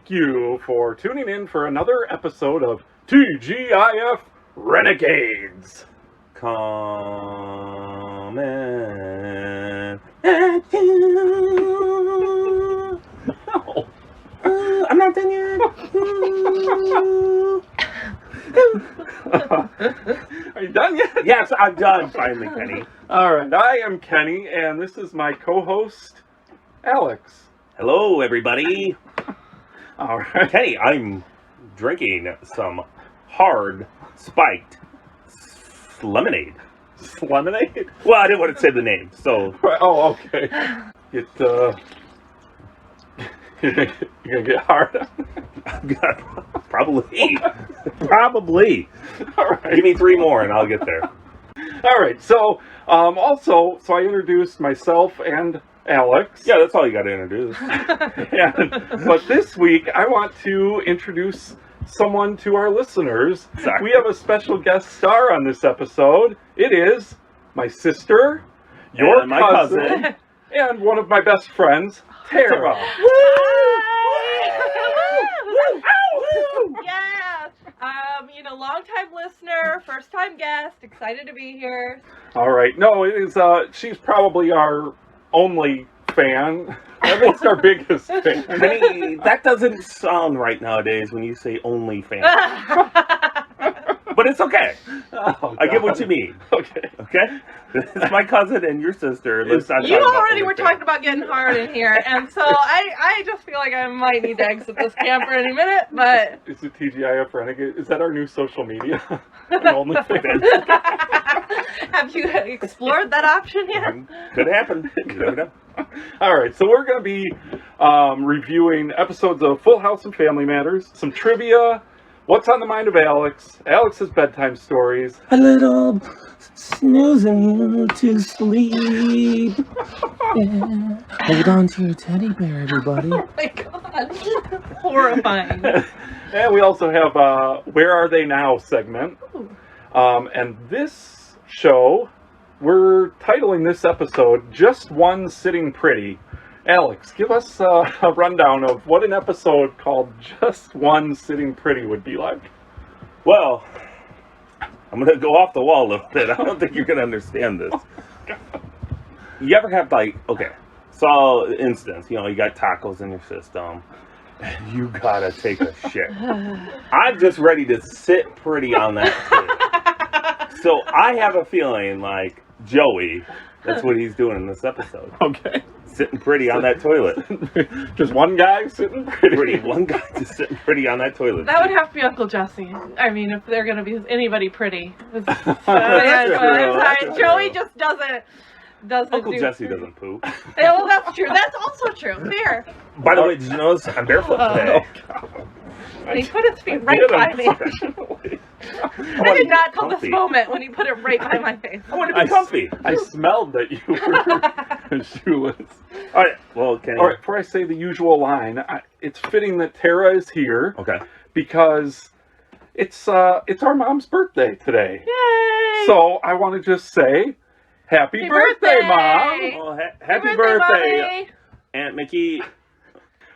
thank you for tuning in for another episode of TGIF Renegades. Coming at you. No. I'm not done yet. Are you done yet? Yes, I'm done finally, Kenny. All right, I am Kenny, and this is my co-host, Alex. Hello, everybody. All right. Kenny, I'm drinking some hard spiked lemonade. Lemonade? Well, I didn't want to say the name, so. Oh, okay. You're gonna get hard. Probably. Probably. All right. Give me 3 more and I'll get there. All right. So, so I introduced myself and Alex. Yeah, that's all you got to introduce. But this week, I want to introduce someone to our listeners. Sorry. We have a special guest star on this episode. It is my sister, your And my cousin. and one of my best friends, Tara. Yeah, long-time listener, first-time guest, excited to be here. All right. No, it is. She's probably our only fan. At least our biggest fan. Kenny, that doesn't sound right nowadays when you say only fan. But it's okay. Oh, I get what God. you mean. Okay. Okay? It's my cousin and your sister. Let's not You talk about already were OnlyFans. talking about getting hard in here, and so I just feel like I might need to exit this camper any minute, but... Is it TGIF Renegade? Is that our new social media? OnlyFans? Have you explored that option yet? Could happen. You never know. All right, so we're going to be reviewing episodes of Full House and Family Matters, some trivia, what's on the mind of Alex, Alex's bedtime stories. A little snoozing to sleep. Yeah. Hold on to your teddy bear, everybody. Oh my god. Horrifying. And we also have Where Are They Now segment. And this show, we're titling this episode, Just One Sitting Pretty. Alex, give us a rundown of what an episode called Just One Sitting Pretty would be like. Well, I'm going to go off the wall a little bit. I don't think you're going to understand this. You ever have, okay, so instance, you got tacos in your system, and you got to take a shit. I'm just ready to sit pretty on that plate. So I have a feeling like Joey, that's what he's doing in this episode. Okay. Sitting pretty on that toilet. Just one guy sitting pretty. One guy just sitting pretty on that toilet. That would have to be Uncle Jesse. I mean, if they're going to be anybody pretty. That's I'm true. sorry, That's Joey true. just doesn't Uncle do Jesse pretty. doesn't poop. Yeah, well, that's true. That's also true. Fair. By the way, did you notice I'm barefoot today? And he put his feet right by me. I did not tell this moment when he put it right by my face. I want to be comfy. I smelled that you were shoeless. All right. Well, Kenny. All right, before I say the usual line, it's fitting that Tara is here Okay. because it's our mom's birthday today. Yay! So I want to just say, Happy birthday, Mom! Well, happy birthday, Mommy. Aunt Mickey.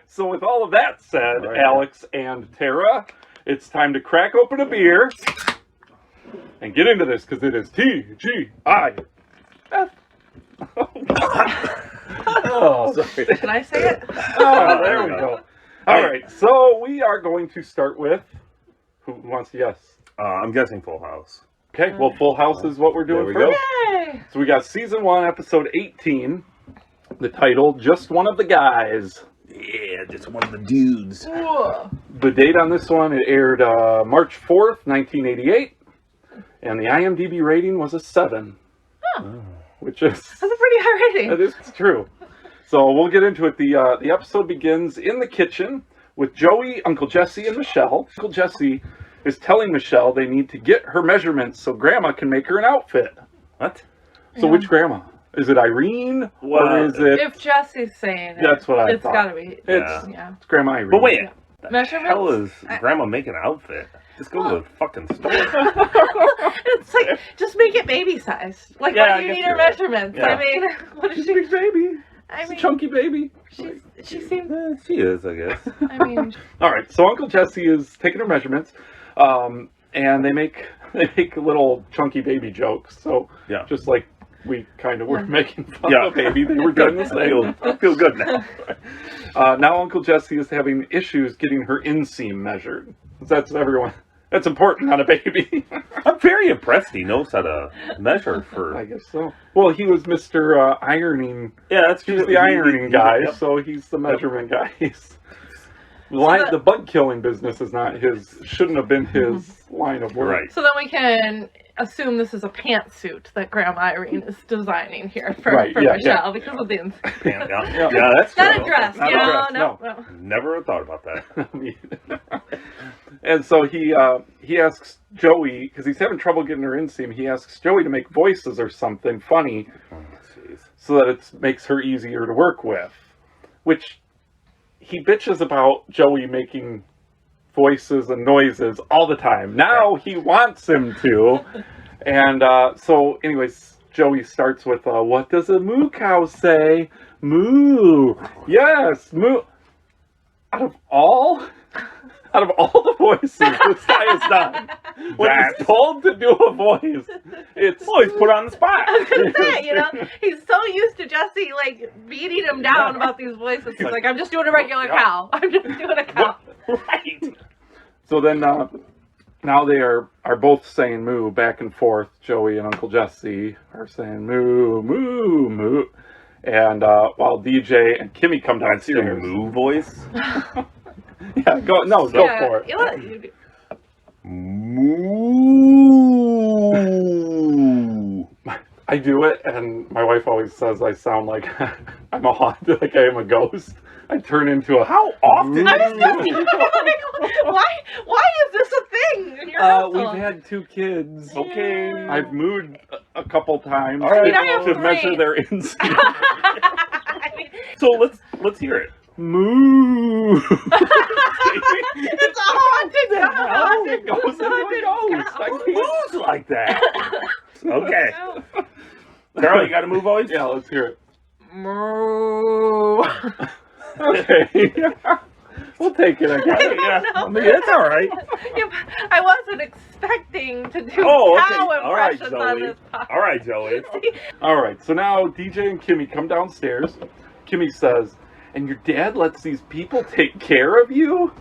So with all of that said, Right. Alex and Tara, it's time to crack open a beer and get into this because it is TGIF. Oh, Sorry. Can I say it? oh, there we go. All right, so we are going to start with who wants to guess? I'm guessing Full House. Okay, well, Full House is what we're doing There we go. first. Yay! So we got season 1, episode 18. The title, Just One of the Guys. Yeah, just one of the dudes. Whoa. The date on this one, it aired March 4th, 1988. And the IMDb rating was a 7. Oh. Which is... That's a pretty high rating. That is true. So we'll get into it. The episode begins in the kitchen with Joey, Uncle Jesse, and Michelle. Uncle Jesse is telling Michelle they need to get her measurements so Grandma can make her an outfit. What? So which Grandma? Is it Irene? Well, or is it... If Jesse's saying it, That's what I it's thought. gotta be. It's, Yeah. it's Grandma Irene. But wait, the Measurements? hell is Grandma making an outfit? Just go to the fucking store. It's like, just make it baby size. Like, Yeah, why I do you guess need her you're right. measurements? Yeah. I mean, what is She's she... a big baby. I mean, chunky baby. she seems. She is, I guess. I mean, All right, so Uncle Jesse is taking her measurements, and they make little chunky baby jokes. So Yeah. just like we kind of were Yeah. making fun Yeah. of the baby, they were doing the same. I feel good now. Now Uncle Jesse is having issues getting her inseam measured. That's everyone. That's important on a baby. I'm very impressed he knows how to measure for... I guess so. Well, he was Mr. Ironing. Yeah, that's He's true. the ironing guy, Yep. so he's the measurement guy. The bug killing business is not his. Shouldn't have been his line of work. Right. so then we can assume this is a pantsuit that Grandma Irene is designing here for Right, for yeah, Michelle yeah. because of the Yeah, that's not true. a dress, Not you a know, dress, no. Never thought about that. And so he asks Joey, because he's having trouble getting her inseam, he asks Joey to make voices or something funny Oh, jeez. so that it makes her easier to work with. Which he bitches about Joey making voices and noises all the time. Now he wants him to. And so anyways, Joey starts with, what does a moo cow say? Moo. Yes, moo. Out of all the voices this guy has done, when he's told to do a voice, it's Well, he's put on the spot. I was gonna say, you know, he's so used to Jesse like beating him down about these voices. He's like, I'm just doing a regular cow. I'm just doing a cow. Right. So then now they are both saying moo back and forth. Joey and Uncle Jesse are saying moo, moo, moo. And while DJ and Kimmy come That's your downstairs. moo voice? Yeah, go for it. You know what? You do- Moo. I do it, and my wife always says I sound like I'm a haunted, like I am a ghost. I turn into a. How often I do was you just moo? why is this a thing in your household? We've had 2 kids. Okay. I've mooed a couple times All right. I have to 3. measure their instinct. I mean, So let's hear it. Moo. it's a haunted cow. It goes into a ghost. I Who can't- moves like that? Okay. Carol, you got a moo voice? Yeah, let's hear it. Moo. Okay. We'll take it, I guess. Yeah. I mean, it's all right. I wasn't expecting to do Oh, okay. cow All right, impressions on Joey. this podcast. All right, Joey. All right, so now DJ and Kimmy come downstairs. Kimmy says, and your dad lets these people take care of you?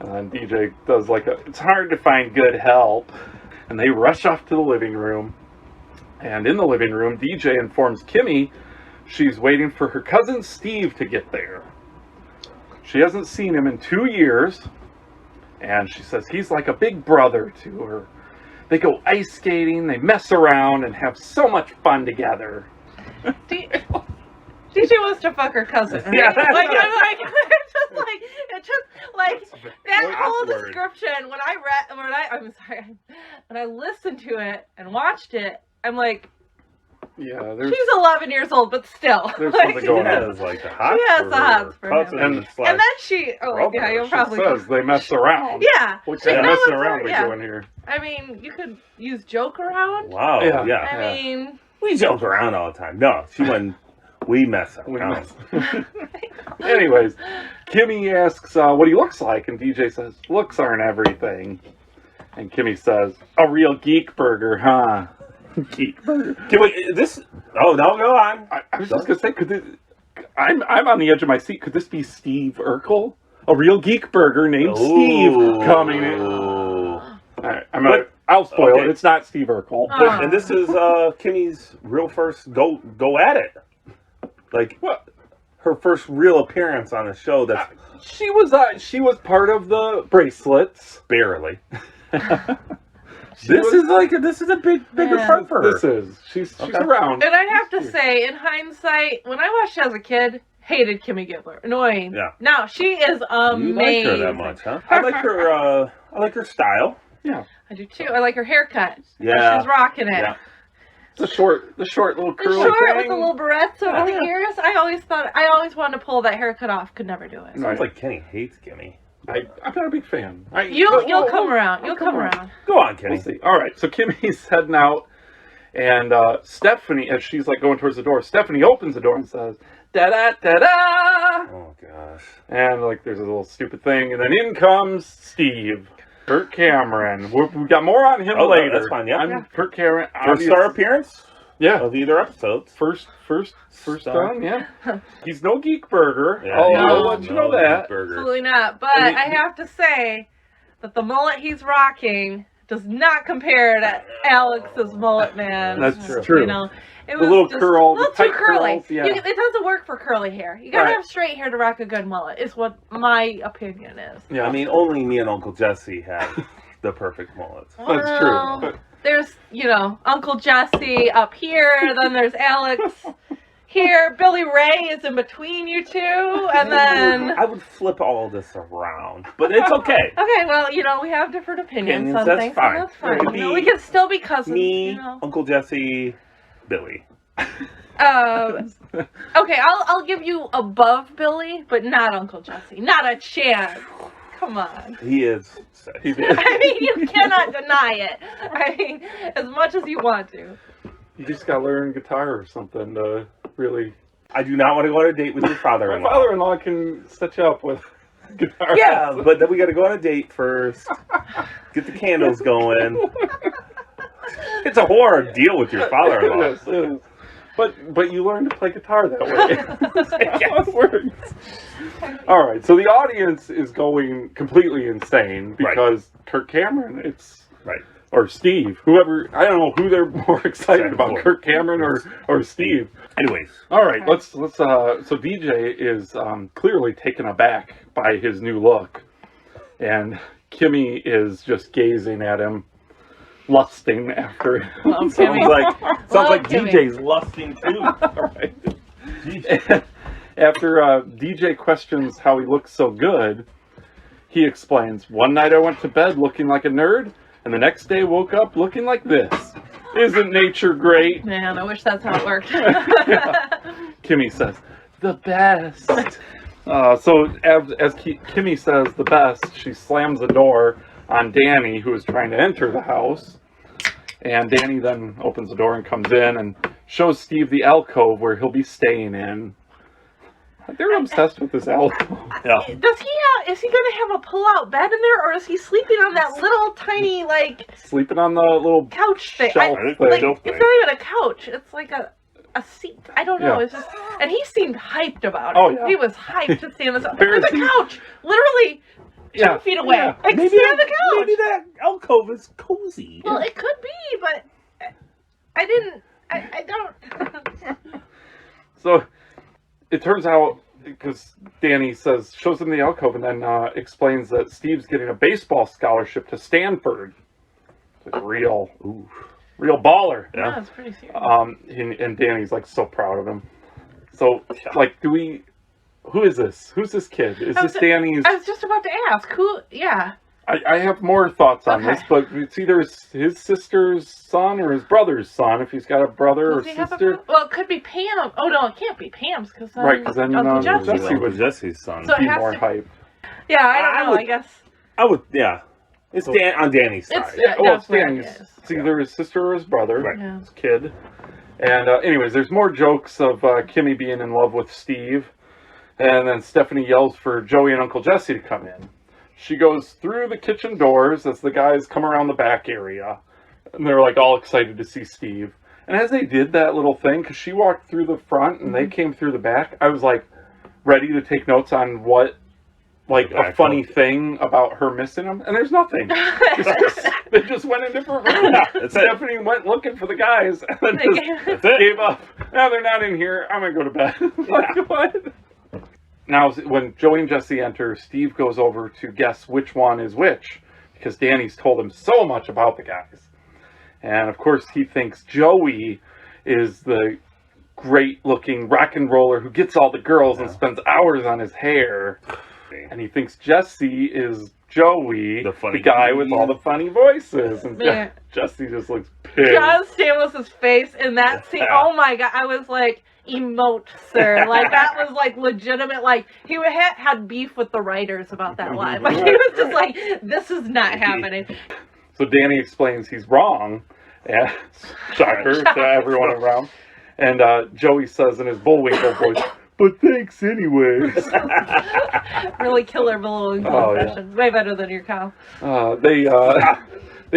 And then DJ does it's hard to find good help. And they rush off to the living room. And in the living room, DJ informs Kimmy she's waiting for her cousin Steve to get there. She hasn't seen him in 2 years. And she says he's like a big brother to her. They go ice skating, they mess around, and have so much fun together. DJ wants to fuck her cousin. Right? Yeah. It's just like that Very whole awkward. description. When I listened to it and watched it, I'm like, Yeah, there's she's 11 years old, but still. There's Like, something going on. She has like the hots She has for the hots her for him. cousin. And- It's like, and then she, brother, yeah, you'll she probably. says they mess around. Yeah. What she kind of knows messing her, around we yeah. doing here? I mean, you could use joke around. wow, Yeah. yeah. I mean, We joke around all the time. No, she went, we mess We around. mess- Anyways, Kimmy asks what he looks like, and DJ says, looks aren't everything. And Kimmy says, a real geek burger, huh? Geek burger. Can we, this, oh, no, go on. I was just going to say, I'm on the edge of my seat. Could this be Steve Urkel? A real geek burger named Steve coming in. Ooh. All right, I'll spoil okay. it. It's not Steve Urkel. Oh. And this is Kimmy's real first go at it. Like, What? her first real appearance on a show that's She was part of the Bracelets. barely. This This is a bigger Yeah. part for her. This is. She's Okay. around. and I have to say, in hindsight, when I watched it as a kid, hated Kimmy Gibbler. Annoying. Yeah. Now she is You amazing. like her that much, huh? I like her. I like her style. Yeah. I do too. I like her haircut. Yeah. She's rocking it. Yeah. The short little The curly short thing. with the little barrettes over the Yeah. ears. I always wanted to pull that haircut off. Could never do it. No. Sounds like Kenny hates Kimmy. I'm not a big fan. You'll come around. You'll come around. Go on, We'll Kenny. see. All right, so Kimmy's heading out, And Stephanie, as she's like going towards the door, Stephanie opens the door and says, "Da-da-da-da!" Oh, gosh. And like there's a little stupid thing, and then in comes Steve. Kirk Cameron. We got more on him later. That's fine, yeah. I'm Kirk Cameron. First star appearance Yeah. of either episodes. First Star. time, yeah. He's no Geek Burger. Yeah, I'll let you know that. Burger. Absolutely not. But I have to say that the mullet he's rocking does not compare to Alex's mullet, man. That's true. You know, it The was little just curl, a little the tight too curly. curls, yeah. It doesn't work for curly hair. You gotta Right. have straight hair to rock a good mullet. Is what my opinion is. Yeah, I mean, only me and Uncle Jesse have the perfect mullets. that's Well, true. But There's, Uncle Jesse up here, then there's Alex here. Billy Ray is in between you two, and then... I would flip all this around, but it's okay. Okay, well, we have different opinions on That's things, fine. and that's fine. Me- We can still be cousins, Me, Uncle Jesse, Billy. Okay, I'll give you above Billy, but not Uncle Jesse. Not a chance. Come on. He is sick. he did. I mean, you cannot deny it. I mean, as much as you want to. You just gotta learn guitar or something to really. I do not want to go on a date with your My father-in-law. father-in-law can set you up with guitar. Yeah, lessons. but then we got to go on a date first. Get the candles going. It's a horror deal with your father-in-law. It is. But you learn to play guitar that way. That's how it works. All right, so the audience is going completely insane because Kirk Cameron, Right. or Steve, whoever, I don't know who they're more excited about, for. Kirk Cameron or Steve. Anyways, All right, let's so DJ is clearly taken aback by his new look, and Kimmy is just gazing at him, lusting after him. Love sounds Kimmy. like Kimmy. DJ's lusting too. All right. After DJ questions how he looks so good, he explains, "One night I went to bed looking like a nerd, and the next day woke up looking like this. Isn't nature great?" Man, I wish that's how it worked. Kimmy says, "The best." So as Kimmy says the best, she slams the door on Danny, who is trying to enter the house. And Danny then opens the door and comes in and shows Steve the alcove where he'll be staying in. They're obsessed with this alcove. Yeah. Is he gonna have a pull-out bed in there, or is he sleeping on that little tiny Sleeping on the little couch thing? shelf I think thing. that's dope. It's not even a couch. It's like a seat. I don't know. Yeah. It's just, and he seemed hyped about it. Oh, yeah. He was hyped to stand this up. There's There's a couch, literally 2 feet away. Yeah. Like, Maybe stand the couch. maybe that alcove is cozy. Well, it could be, but I didn't. I don't. So it turns out, because Danny shows him the alcove and then explains that Steve's getting a baseball scholarship to Stanford. It's like real baller. Yeah, it's pretty serious. And Danny's like so proud of him. So like, who is this? Who's this kid? Is this Danny's? I was just about to ask who. Yeah. I have more thoughts on Okay. this, but it's either his sister's son or his brother's son, if he's got a brother Does or he have sister. well, it could be Pam. Oh no, it can't be Pam's because Right, 'cause then, Uncle Jesse Jesse. would- Jesse's son. So it Be has more to- hype. Yeah, I don't I know. would- I guess I would, yeah. It's So- on Danny's side. it's yeah, Oh, it's definitely Danny's. is. It's either his sister or his brother. Right. Yeah. His kid. And anyways, there's more jokes of Kimmy being in love with Steve. And then Stephanie yells for Joey and Uncle Jesse to come in. She goes through the kitchen doors as the guys come around the back area. And they're like all excited to see Steve. And as they did that little thing, because she walked through the front and they came through the back, I was like ready to take notes on what, like, a funny thing about her missing him. And there's nothing. They just went in different rooms. That's it. Stephanie went looking for the guys and then just That's it. gave up. No, they're not in here. I'm going to go to bed. Like, what? Now, when Joey and Jesse enter, Steve goes over to guess which one is which, because Danny's told him so much about the guys. And, of course, he thinks Joey is the great-looking rock and roller who gets all the girls and spends hours on his hair. And he thinks Jesse is Joey, The funny guy with comedian. all the funny voices. And Man. Jesse just looks pissed. John Stamos' face in that scene. Oh my god! I was like, emote, sir. Like that was like legitimate. Like he had beef with the writers about that line. Like he was just like, this is not happening. So Danny explains he's wrong, Yeah, shocker to everyone around. And Joey says in his Bullwinkle voice, "But thanks anyways." Really killer Bullwinkle Oh, yeah. impression. Way better than your cow. They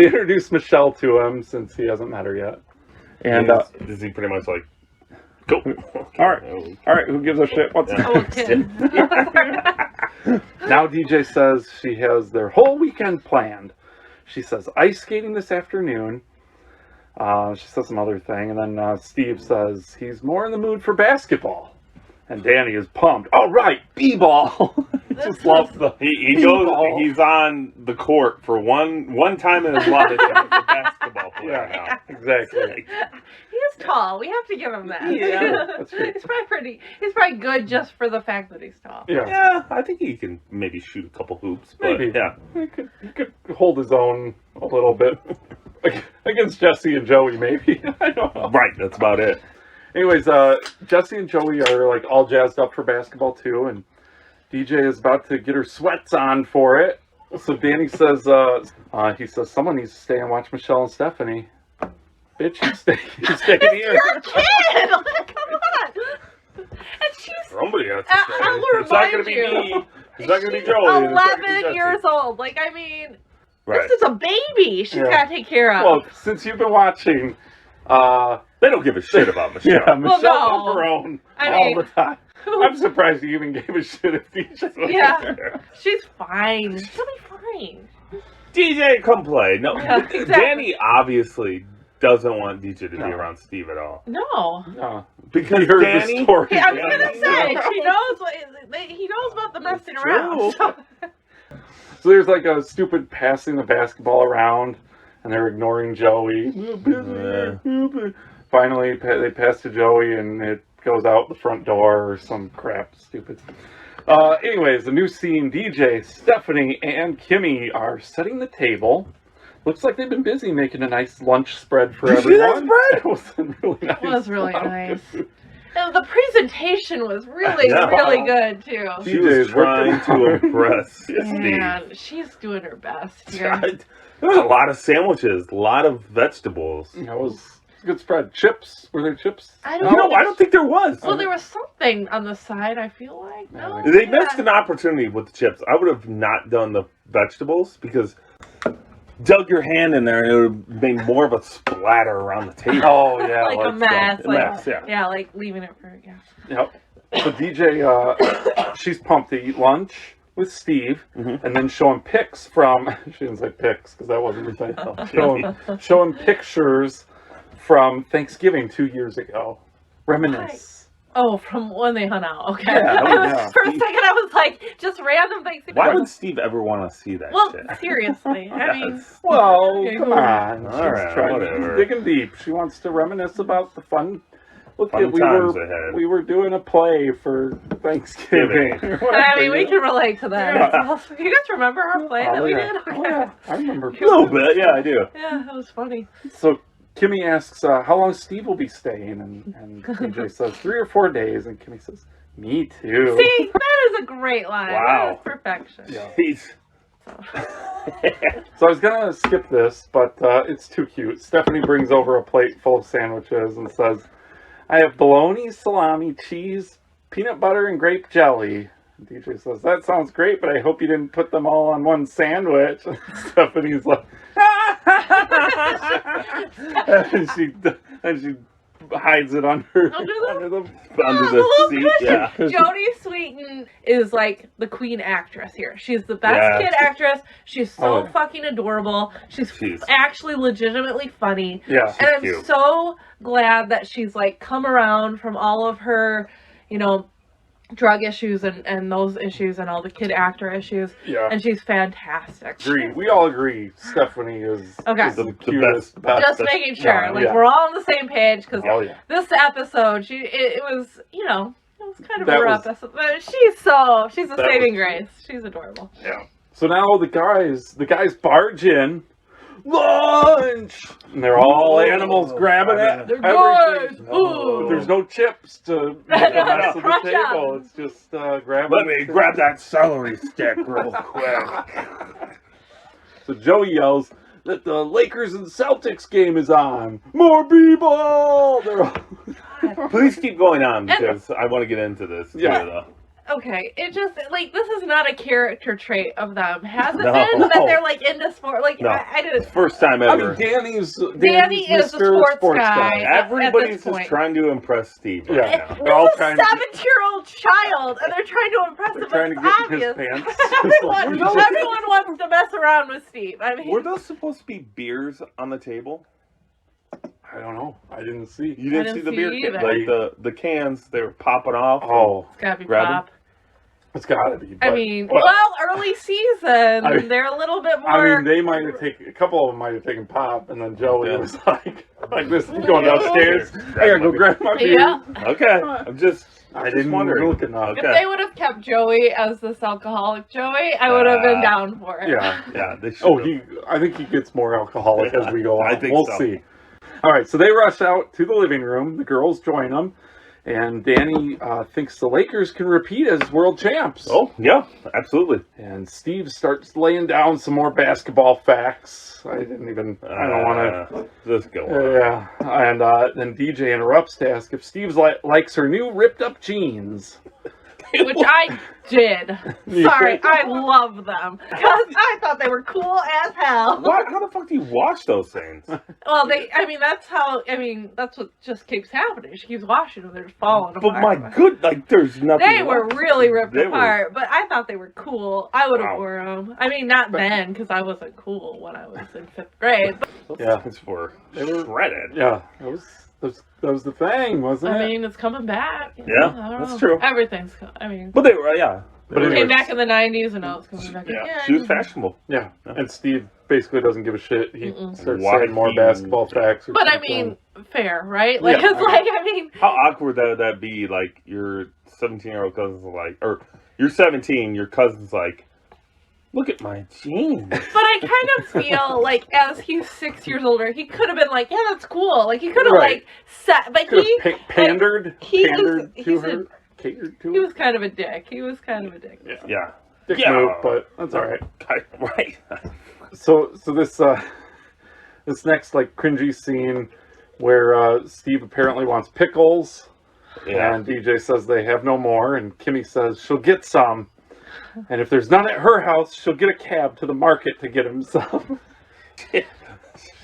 introduce Michelle to him since he hasn't met her yet. And is he pretty much like, go? all right, who gives a shit? What's Oh, kid. Now DJ says she has their whole weekend planned. She says ice skating this afternoon. She says some other thing, and then Steve says he's more in the mood for basketball. And Danny is pumped. All right, b-ball. Just loves the He b-ball. goes. He's on the court for one time in his life. He's a basketball player Yeah, now. exactly. He's tall. We have to give him that. Yeah, that's true. He's probably good just for the fact that he's tall. Yeah. Yeah, I think he can maybe shoot a couple hoops. But Maybe. yeah. He could hold his own a little bit against Jesse and Joey, maybe. I don't know. Right, that's about it. Anyways, Jesse and Joey are like all jazzed up for basketball too, and DJ is about to get her sweats on for it. So Danny says, he says someone needs to stay and watch Michelle and Stephanie. Bitch, you stay here. Your kid! Come on! And she's Somebody has to I say. will It's not going to remind be you. me. It's not going to be Joey. It's not gonna be 11 Jesse. years old. Like, I mean, Right. this is a baby she's Yeah. got to take care of. Well, since you've been watching, They don't give a shit about Michelle. yeah, Michelle no. on her own I all mean, the time. I'm surprised you even gave a shit if DJ was Yeah. there. She's fine. She'll be fine. DJ, come play. No, Yeah, exactly. Danny obviously doesn't want DJ to be No. around Steve at all. No. No. Because He heard Danny, the story. Yeah, I was Yeah. gonna say she knows he knows about the messing It's around. true. So there's like a stupid passing the basketball around, and they're ignoring Joey. Finally, they pass to Joey, and it goes out the front door or some crap, stupid. Anyways, the new scene, DJ, Stephanie, and Kimmy are setting the table. Looks like they've been busy making a nice lunch spread for Did you see that everyone. spread? It was really nice. It was really Wow. nice. And the presentation was really, Yeah. really good too. she was DJ's trying to working. impress Steve. Man, she's doing her best here. There was a lot of sandwiches, a lot of vegetables. That was a good spread. Chips? Were there chips? I You don't know, I don't think there was. Well, there was something on the side, I feel like. No, They missed an opportunity with the chips. I would have not done the vegetables because dug your hand in there and it would have made more of a splatter around the table. Oh, yeah. like a mess. A Like, mess, yeah. like leaving it for, yeah. Yep. So DJ, she's pumped to eat lunch with Steve, Mhm. and then show him pics from. She didn't say pics because that wasn't her thing. Show him pictures from Thanksgiving 2 years ago. Reminisce. Oh, from when they hung out. Okay. Yeah, I was, yeah. For a second, I was like, just random things. Why would Steve ever want to see that Well, shit? seriously. I mean, That's- Well, Okay, come cool. on. All She's right, trying whatever. digging deep. She wants to reminisce about the fun. Look Fun at times ahead. we were doing a play for Thanksgiving. I mean, we can relate to that. Yeah. You guys remember our play that we did? Oh, yeah. I remember. A little bit, yeah, I do. Yeah, it was funny. So Kimmy asks how long Steve will be staying, and DJ says 3 or 4 days, and Kimmy says, "Me too." See, that is a great line. Wow. That is perfection. Yeah. He's So I was gonna skip this, but it's too cute. Stephanie brings over a plate full of sandwiches and says, "I have bologna, salami, cheese, peanut butter, and grape jelly." And DJ says, "That sounds great, but I hope you didn't put them all on one sandwich." And Stephanie's like, and she hides it under the under the Little seat, cushion. yeah. Jodie Sweetin is like the queen actress here. She's the best Yeah. kid actress. She's so Oh, yeah. fucking adorable. She's She's- actually legitimately funny. Yeah. And I'm cute. so glad that she's like come around from all of her, you know, drug issues and those issues and all the kid actor issues. Yeah. And she's fantastic. Agree. We all agree. Stephanie is, Okay. is the The cutest. Just making sure. Yeah, like yeah. we're all on the same page because Oh yeah. this episode, it was, you know, it was kind of That a rough was- episode. But she's a That saving was- grace. She's adorable. Yeah. So now the guys barge in. Lunch! And they're all animals grabbing it. They're Everything. good. Ooh. There's no chips to make a mess of the Crush table. 'em. It's just grabbing. Let me grab that celery stick real quick. So Joey yells, that the Lakers and Celtics game is on. More b-ball. They're all... Please keep going on because I want to get into this. Yeah. Too, though. Okay, it just, like, this is not a character trait of them. Has it No. been that they're, like, into sport? Like, No. I didn't... First time I ever. mean, Danny's Danny is the Mr. sports guy. Everybody's at this point. just trying to impress Steve. Yeah. Right now. They're all This is trying a to- 7-year-old child, and they're trying to impress They're him. trying to It's get in his obvious. pants. Everyone wants to mess around with Steve. I mean, Were those supposed to be beers on the table? I don't know. I didn't see. You didn't, didn't see the see beer either. cans? Like the cans, they were popping off. Oh, it's gotta be Grab 'em? pop. it's gotta be. I but- mean, well, well, early season, I mean- they're a little bit more. I mean, they might have taken, a couple of them might have taken pop, and then Joey Yeah. was like this, going downstairs. I gotta go grab my beer. yeah. Okay, I'm just I didn't wondering. look enough. If Okay. they would have kept Joey as this alcoholic Joey, I would have been down for it. Yeah. Yeah, they should. Oh, I think he gets more alcoholic as we go on. I think we'll so. see. All right, so they rush out to the living room. The girls join them, and Danny thinks the Lakers can repeat as world champs. Oh, yeah, absolutely. And Steve starts laying down some more basketball facts. I don't want to. Just go on. Yeah, and then DJ interrupts to ask if Steve likes her new ripped-up jeans. Which I did. You Sorry, think? I love them. Because I thought they were cool as hell. What? How the fuck do you wash those things? Well, that's what just keeps happening. She keeps washing them, they're just falling But apart. my good, like, there's nothing. They were left. really ripped They were- apart, but I thought they were cool. I would have Wow. wore them. I mean, not then, because I wasn't cool when I was in 5th grade. But, Those Yeah. things were They were- shredded. Yeah, that was the thing, wasn't I it? mean, it's coming back. you Yeah, know, I don't that's know. true. Everything's, But they were, yeah. But it anyways, came back in the 90s, and now it's coming back Yeah, again. she was fashionable. yeah, and Steve basically doesn't give a shit. He Mm-mm. starts Why saying more he- basketball facts. Or But I something. mean, fair, right? Like, Yeah, it's I like, I mean, How awkward would that be? Like, your 17-year-old cousin's like, or you're 17, your cousin's like, look at my jeans. but I kind of feel like as he's 6 years older, he could have been like, yeah, that's cool. Like, he could have, Right. like, set, but Could he, have pandered he to he's her, catered to he her. was kind of a dick. He was kind of a dick. Yeah. Yeah. Dick Yeah. move, but that's all right. Right. So this next like cringy scene where Steve apparently wants pickles, Yeah. and DJ says they have no more, and Kimmy says she'll get some, and if there's none at her house, she'll get a cab to the market to get him some.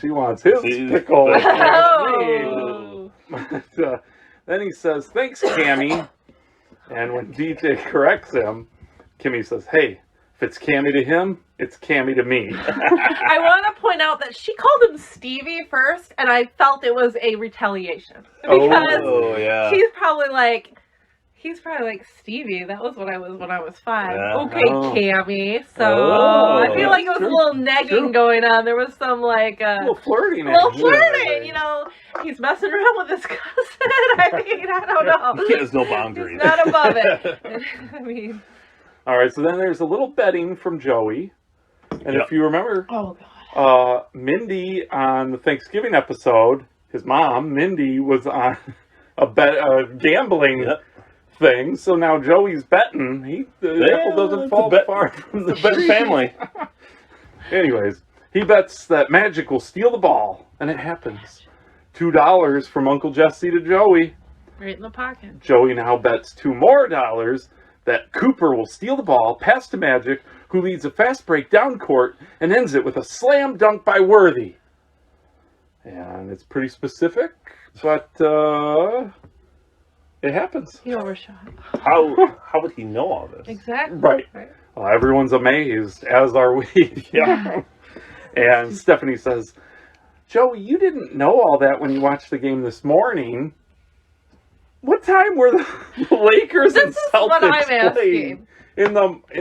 She wants his She's- pickles. Oh. But, then he says, "Thanks, Cammy," and when DJ corrects him, Kimmy says, "Hey, if it's Cammy to him, it's Cammy to me." I want to point out that she called him Stevie first, and I felt it was a retaliation because Oh, yeah. he's probably like Stevie. That was what I was when I was 5. Yeah. Okay, Oh. Cammy. So Oh, I feel like it was true. a little negging True. going on. There was some like A little flirting. a little action. flirting. You know, he's messing around with his cousin. I mean, I don't know. He has no boundaries. He's not above it. I mean, All right, so then there's a little betting from Joey, and Yep. if you remember, oh god. Mindy on the Thanksgiving episode, his mom Mindy was on a gambling Yep. thing. So now Joey's betting. The apple doesn't it's a fall bet- far from the It's a bad tree. family. Anyways, he bets that Magic will steal the ball, and it happens. $2 from Uncle Jesse to Joey. Right in the pocket. Joey now bets $2 more that Cooper will steal the ball, pass to Magic, who leads a fast break down court and ends it with a slam dunk by Worthy. And it's pretty specific, but it happens. He overshot. How would he know all this? Exactly. Right. Well, everyone's amazed, as are we. Yeah. And Stephanie says, "Joey, you didn't know all that when you watched the game this morning. What time were the Lakers This and is what Celtics I'm playing? In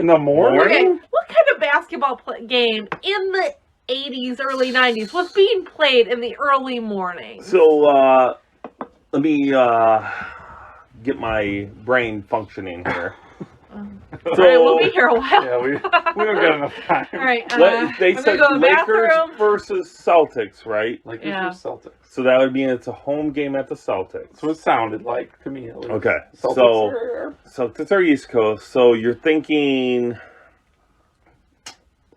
the morning?" Okay, what kind of basketball game in the 80s, early 90s was being played in the early morning? So, let me get my brain functioning here. All right, we'll be here a while. Yeah, we don't got enough time. All right, They I'm said gonna go to the Lakers bathroom. versus Celtics, right? Lakers Yeah. or Celtics. So that would mean it's a home game at the Celtics. That's what it sounded like to me. At least. Okay, Celtics so are- Celtics are East Coast. So you're thinking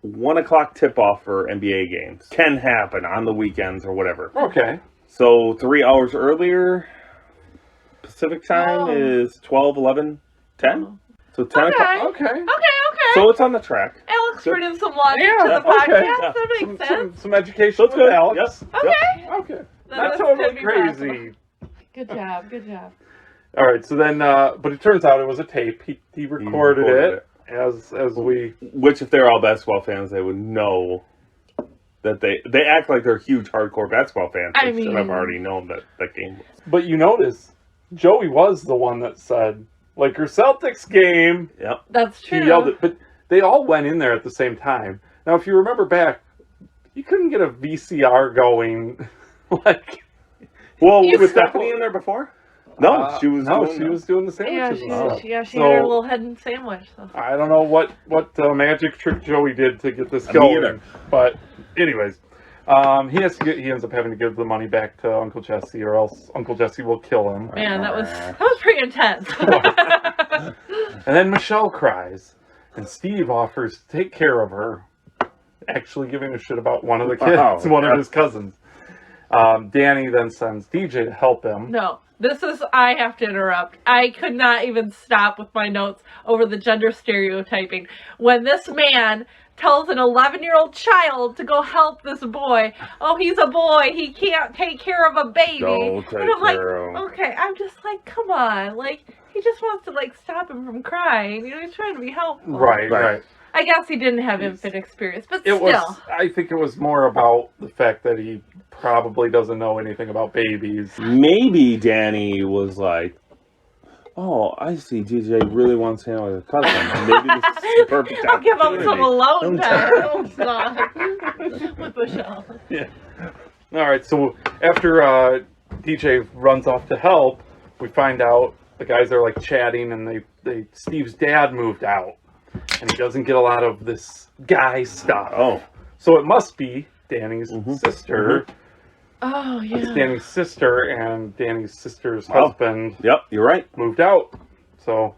1 o'clock tip-off for NBA games. Can happen on the weekends or whatever. Okay. So 3 hours earlier, Pacific time Oh. is 12, 11, 10? So 10 o'clock. Okay. Okay. So it's on the track. Alex bringing some logic Yeah, to the okay. podcast. Yeah. That makes sense. Some education So it's with good. Alex. Yep. Okay. Okay. That Not was totally gonna be crazy. possible. Good job. Good job. All right. So then, but it turns out it was a tape. He recorded it as we. Which, if they're all basketball fans, they would know that they act like they're huge hardcore basketball fans. I They should have mean- already known that game. But you notice, Joey was the one that said Lakers Celtics game. Yep. That's He true. yelled it, but they all went in there at the same time. Now, if you remember back, you couldn't get a VCR going like. Well, You was said- Stephanie in there before? No, she was. No, doing she that. was doing the Yeah, sandwiches. she, and stuff. she So- had her little head sandwich. So. I don't know what magic trick Joey did to get this Me going, either. but anyways, he ends up having to give the money back to Uncle Jesse, or else Uncle Jesse will kill him. Man, that was pretty intense. And then Michelle cries, and Steve offers to take care of her, actually giving a shit about one of the kids, Wow. one of his cousins. Danny then sends DJ to help him. No, I have to interrupt. I could not even stop with my notes over the gender stereotyping. When this man tells an 11-year-old child to go help this boy, oh, he's a boy, he can't take care of a baby. Don't take and I'm like, care of him. okay, I'm just like, come on. Like, he just wants to, like, stop him from crying. You know, he's trying to be helpful. Right. I guess he didn't have infant experience, but It still. was. I think it was more about the fact that he probably doesn't know anything about babies. Maybe Danny was like, "Oh, I see. DJ really wants to hang out with his cousin. And maybe this is the perfect I'll give him some alone time. Sometime. Oh, God. With Michelle. Yeah. All right. So after DJ runs off to help, we find out the guys are like chatting, and they Steve's dad moved out, and he doesn't get a lot of this guy stuff. Oh, So it must be Danny's Mhm. sister. Oh, yeah. It's Danny's sister, and Danny's sister's Wow. husband yep. You're right. moved out. So,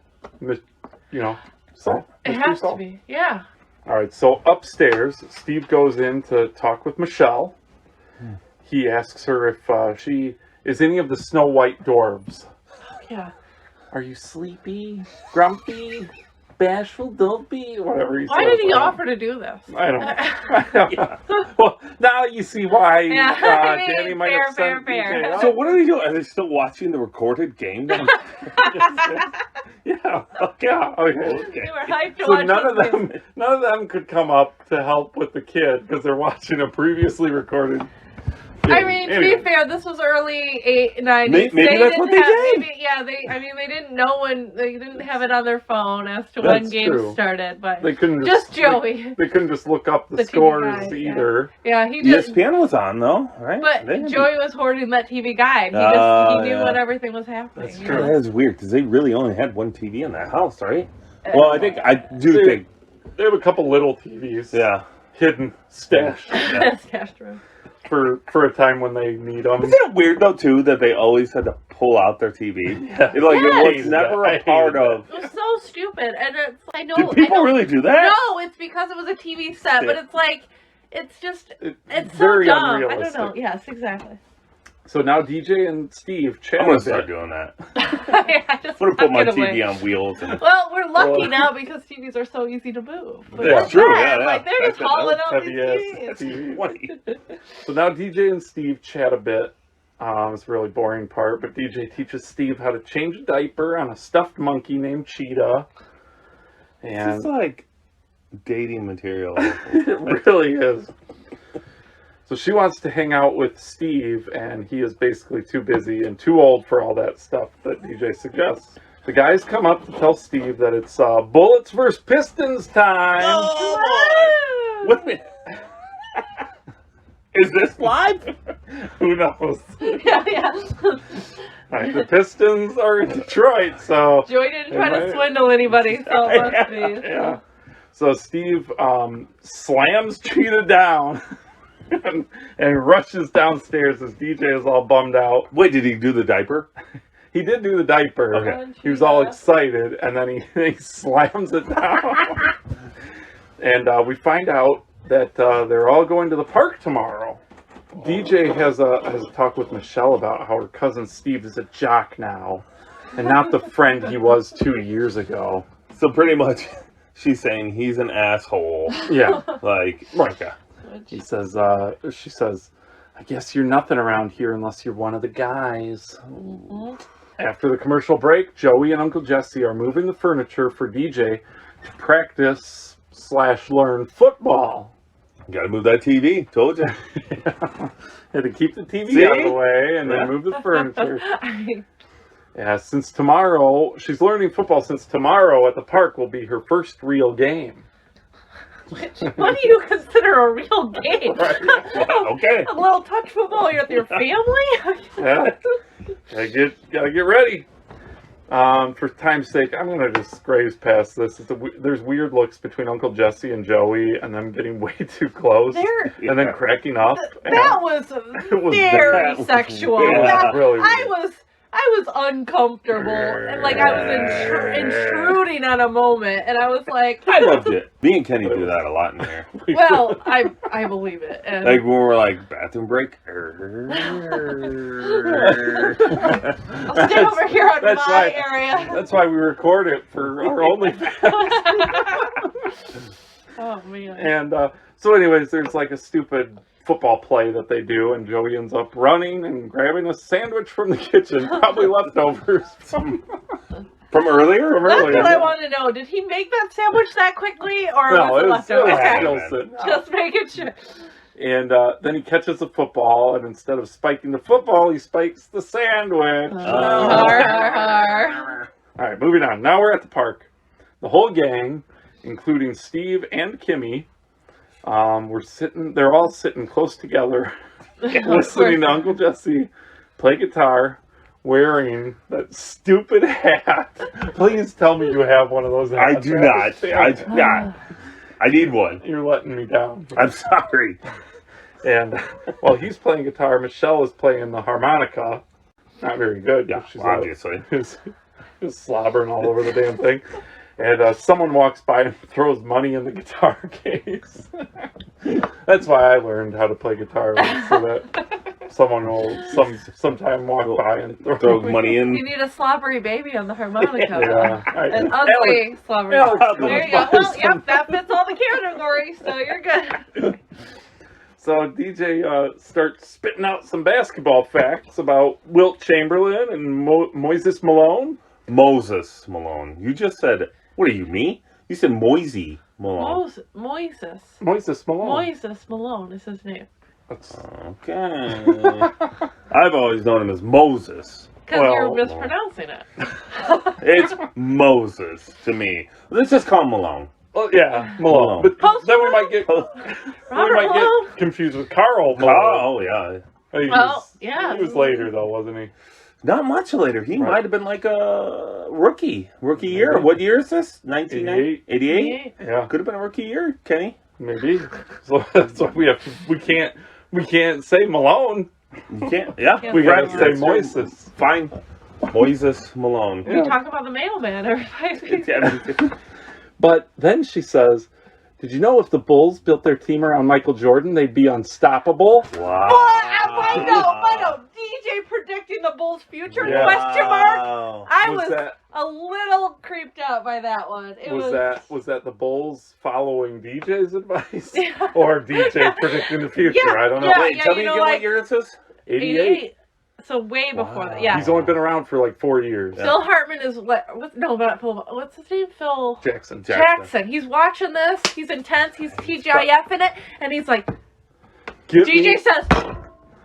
so It has to be. Yeah. All right, so upstairs, Steve goes in to talk with Michelle. He asks her if she is any of the Snow White dwarves. Yeah. Are you sleepy, grumpy, bashful, dopey, whatever he says. Why did he offer to do this? I don't know. Well, now you see why Yeah, I mean, Danny might fair, have sent fair, DJ fair. out. So what are they doing? Are they still watching the recorded game? Yeah, okay. They were hyped to So watch none this of them could come up to help with the kid because they're watching a previously recorded. I game. mean, to Anyway. be fair, this was early 90s. Maybe that's what they did. Maybe, yeah, they didn't know when, they didn't have it on their phone as to That's when games true. started, but They couldn't just Joey. They couldn't just look up the The TV scores guide, yeah. either. Yeah, he just, ESPN was on though, right? but They had Joey was hoarding that TV guide. He Oh, he knew yeah. when everything was happening. That's you true. know? That is weird because they really only had one TV in that house, right? Well, I do They- think, They have a couple little TVs, yeah. hidden stashed That's Castro. for a time when they need them. Isn't it weird though too that they always had to pull out their TV? Yeah. It, like Yes. it was never I a hated part that. of. It was so stupid, and it's I know. Did people I know, really do that? No, it's because it was a TV set, but it's like it's just it's so very dumb. I don't unrealistic. know. Yes, exactly. So now DJ and Steve chat I'm a gonna bit. start doing that. I just I'm gonna put my tuck it away. TV on wheels. And Well, we're lucky Well- now because TVs are so easy to move. But Yeah. back True, then, yeah. Like they're just Back then, hauling out Heavy these ass TVs. TV. So now DJ and Steve chat a bit. It's a really boring part, but DJ teaches Steve how to change a diaper on a stuffed monkey named Cheetah. This And is like dating material. it really is. So she wants to hang out with Steve, and he is basically too busy and too old for all that stuff that DJ suggests. The guys come up to tell Steve that it's Bullets versus Pistons time. Woo! Wait a minute. Is this live? Who knows? Yeah, yeah. Right, the Pistons are in Detroit, so Joey didn't try Am to I- swindle anybody, so it must be. yeah. So Steve slams Cheetah down and rushes downstairs as DJ is all bummed out. Wait, did he do the diaper? He did do the diaper. Okay. He was all Cheetah. excited, and then he slams it down. And we find out that they're all going to the park tomorrow. DJ has a talk with Michelle about how her cousin Steve is a jock now, and not the friend he was 2 years ago. So pretty much, she's saying he's an asshole. Yeah, Like, right. He says, she says, I guess you're nothing around here unless you're one of the guys. After the commercial break, Joey and Uncle Jesse are moving the furniture for DJ to practice/learn football. gotta move that TV. Told you. Had to keep the TV See? out of the way and then move the furniture. Yeah, since tomorrow, she's learning football since tomorrow at the park will be her first real game. What do you consider a real game? Okay. A little touch football with your family? Yeah, gotta get ready. For time's sake, I'm gonna just graze past this. There's weird looks between Uncle Jesse and Joey, and them getting way too close, and then cracking up. That was very bad. sexual. Yeah, That- really I was uncomfortable, and like I was intruding on a moment, and I was like, I loved it. Me and Kenny do that a lot in there. well, I believe it. And Like when we're like, bathroom break. I'll stay over here on That's my right. area. That's why we record it for our OnlyFans. Oh man. And so, anyways, there's like a stupid football play that they do, and Joey ends up running and grabbing a sandwich from the kitchen, probably leftovers from Earlier? That's what I want to know. Did he make that sandwich that quickly, or was it leftover? Okay. still sitting out. Just making sure. And then he catches the football, and instead of spiking the football, he spikes the sandwich. Har, har, har. All right, moving on. Now we're at the park. The whole gang, including Steve and Kimmy, they're all sitting close together, listening to Uncle Jesse play guitar, wearing that stupid hat. Please tell me you have one of those I hats. do not. I do not. I need one. You're letting me down. I'm sorry. And while he's playing guitar, Michelle is playing the harmonica. Not very good. Yeah, She's obviously. just slobbering all over the damn thing. And someone walks by and throws money in the guitar case. That's why I learned how to play guitar, so that someone will sometime walk by and Throw money in. You need a slobbery baby on the harmonica. Yeah. An ugly slobbery. Alex There you goes go. by Well, yep, that fits all the categories, so you're good. So DJ starts spitting out some basketball facts about Wilt Chamberlain and Moises Malone. Moses Malone. You just said, what are you, me? You said Moisey Malone. Moises. Moises Malone. Moises Malone is his name. That's, Okay. I've always known him as Moses. Because Well, you're mispronouncing it. It's Moses to me. Let's just call him Malone. well, yeah, Malone. Malone. But then we might get Robert Malone. confused with Carl Malone. Oh, yeah. He Well, yeah. He was later though, wasn't he? Not much later. He Right. might have been like a rookie. Rookie year. Maybe. What year is this? 1988? 88? Yeah, Could have been a rookie year, Kenny. maybe. So that's why we can't say Malone. You can't. Yeah. Yeah. We gotta Yeah. say Moises. Fine. Moises Malone. We talk about the mailman. Everybody's Yeah. But then she says, "Did you know if the Bulls built their team around Michael Jordan, they'd be unstoppable?" Wow. I know. DJ predicting the Bulls' future? Yeah. Question mark. Wow. I Was was that- a little creeped out by that one. It Was that the Bulls following DJ's advice, Yeah. or DJ predicting the future? Yeah, I don't know. yeah. Wait, tell me you know, again like- what year it is? 88. So way before that. Wow. Yeah. He's only been around for like 4 years. Phil Hartman is no, not Phil. What's his name? Phil Jackson. Jackson. He's watching this. He's intense. He's TGIF in it, and he's like, Give DJ me- says,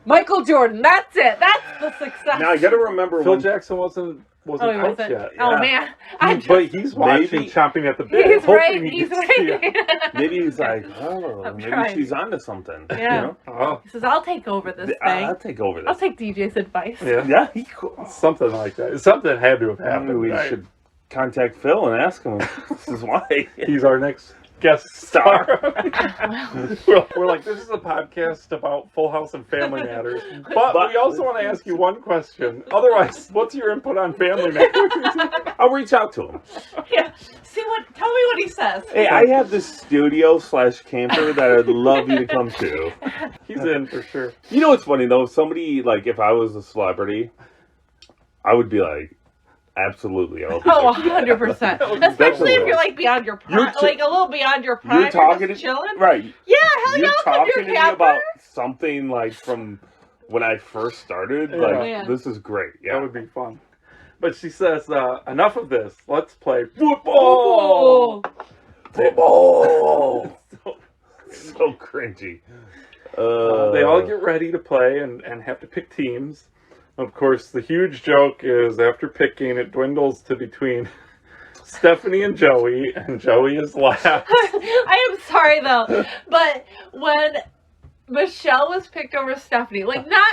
Michael Jordan. That's it. That's the success. Now, you got to remember Phil when Jackson wasn't Oh, he out wasn't. yet. Oh Yeah. man, I'm just, But he's watching, Maybe- chomping at the bit. he's hoping right. he He's gets to see it. right. maybe he's like, oh, I'm maybe trying. she's onto something. Yeah. You know? Oh, He says, "I'll take over this thing. I'll take over I'll this. take DJ's advice." yeah. Yeah, he cool. Something like that. Something had to have happened. We right? should contact Phil and ask him if this is why. He's our next guest star. Well, We're like, this is a podcast about Full House and Family Matters, but we also want to ask you one question. Otherwise, what's your input on Family Matters? I'll reach out to him. yeah. Tell me what he says. Hey, I have this studio/camper that I'd love you to come to. He's in for sure. You know what's funny though? Somebody, like, if I was a celebrity, I would be like, absolutely. I'll be Oh, there. 100%. Especially if you're like beyond your prime, You're t- like a little beyond your prime. You're talking just to chilling. right. Yeah, hell yeah, You're I'll come talking to to your me camper. about something like from when I first started. Yeah. Like, Man. this is great. That Yeah. would be fun. But she says, enough of this. Let's play football. Oh. Football. So, So cringy. they all get ready to play and have to pick teams. Of course, the huge joke is after picking, it dwindles to between Stephanie and Joey is last. I am sorry though, but when Michelle was picked over Stephanie, like not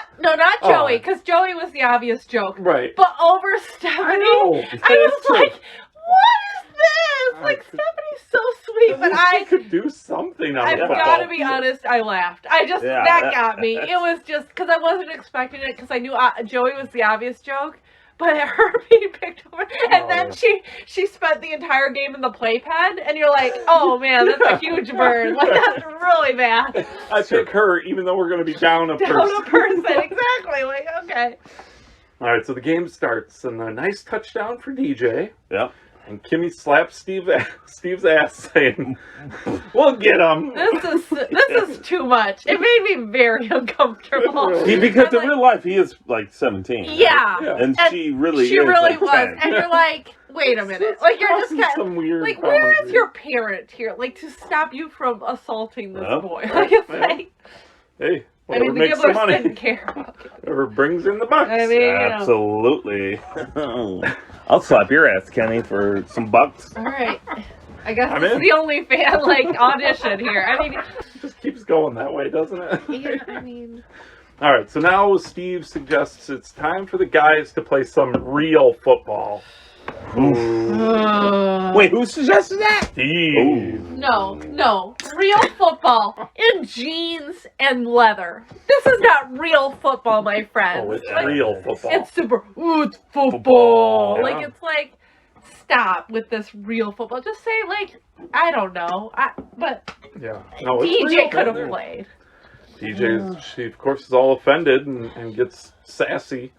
Oh. Joey, because Joey was the obvious joke, Right. but over Stephanie, I was like, what is this? Like, Stephanie's so sweet, but she could do something on I've the football got to be field. honest, I laughed. Yeah. That got me. It was just, because I wasn't expecting it, because I knew Joey was the obvious joke, but her being picked over, and then she spent the entire game in the playpen, and you're like, oh man, that's a huge burn. Like, that's really bad. I pick her, even though we're going to be down a Down person. a person, exactly. Like, okay. All right, so the game starts, and a nice touchdown for DJ. Yep. And Kimmy slaps Steve's ass, saying, "We'll get him." This is too much. It made me very uncomfortable. Really? Because I'm in real life, he is like 17. right? Yeah. Yeah. And she really She is really like was. 10. And you're like, wait a minute. Like, you're just Causing kind some weird like, where is conversation. your parent here? Like, to stop you from assaulting this Well, boy. Like, it's well. like, Hey, I whatever mean, the makes the Gibblers money, didn't care about it. whatever brings in the bucks. I mean, you know. Absolutely. I'll slap your ass, Kenny, for some bucks. All right. I guess I'm this in. is the only fan, like, audition here. I mean, It just keeps going that way, doesn't it? yeah, I mean. All right, so now Steve suggests it's time for the guys to play some real football. Wait, who suggested that? Steve. No. Real football in jeans and leather. This is not real football, my friends. Oh, it's Like, real football. it's super, it's football. Football, Like, yeah. it's like, stop with this real football. Just say, like, I don't know. But Yeah. No, it's real, DJ could have man. played. She of course is all offended and gets sassy,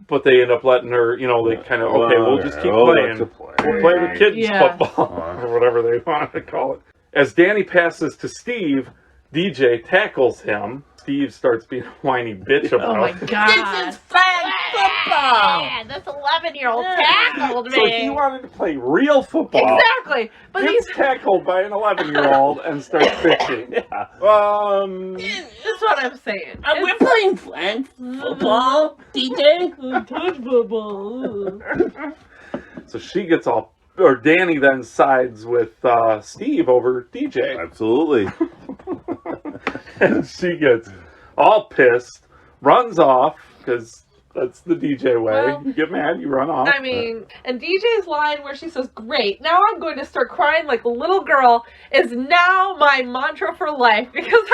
but they end up letting her, they kind of, okay, we'll just keep playing. We'll play the kids Yeah. football, or whatever they want to call it. As Danny passes to Steve, DJ tackles him. Steve starts being a whiny bitch about Oh my it. god. This is flag football. Man, this 11-year-old tackled So me. he wanted to play real football. Exactly. But Gets he's tackled by an 11-year-old and starts bitching. that's what I'm saying. Are we playing flag football, DJ? Touch football. So she gets or Danny then sides with Steve over DJ. Absolutely. And she gets all pissed, runs off, because that's the DJ way. Well, You get mad, you run off. I mean, and DJ's line where she says, "Great, now I'm going to start crying like a little girl," is now my mantra for life, because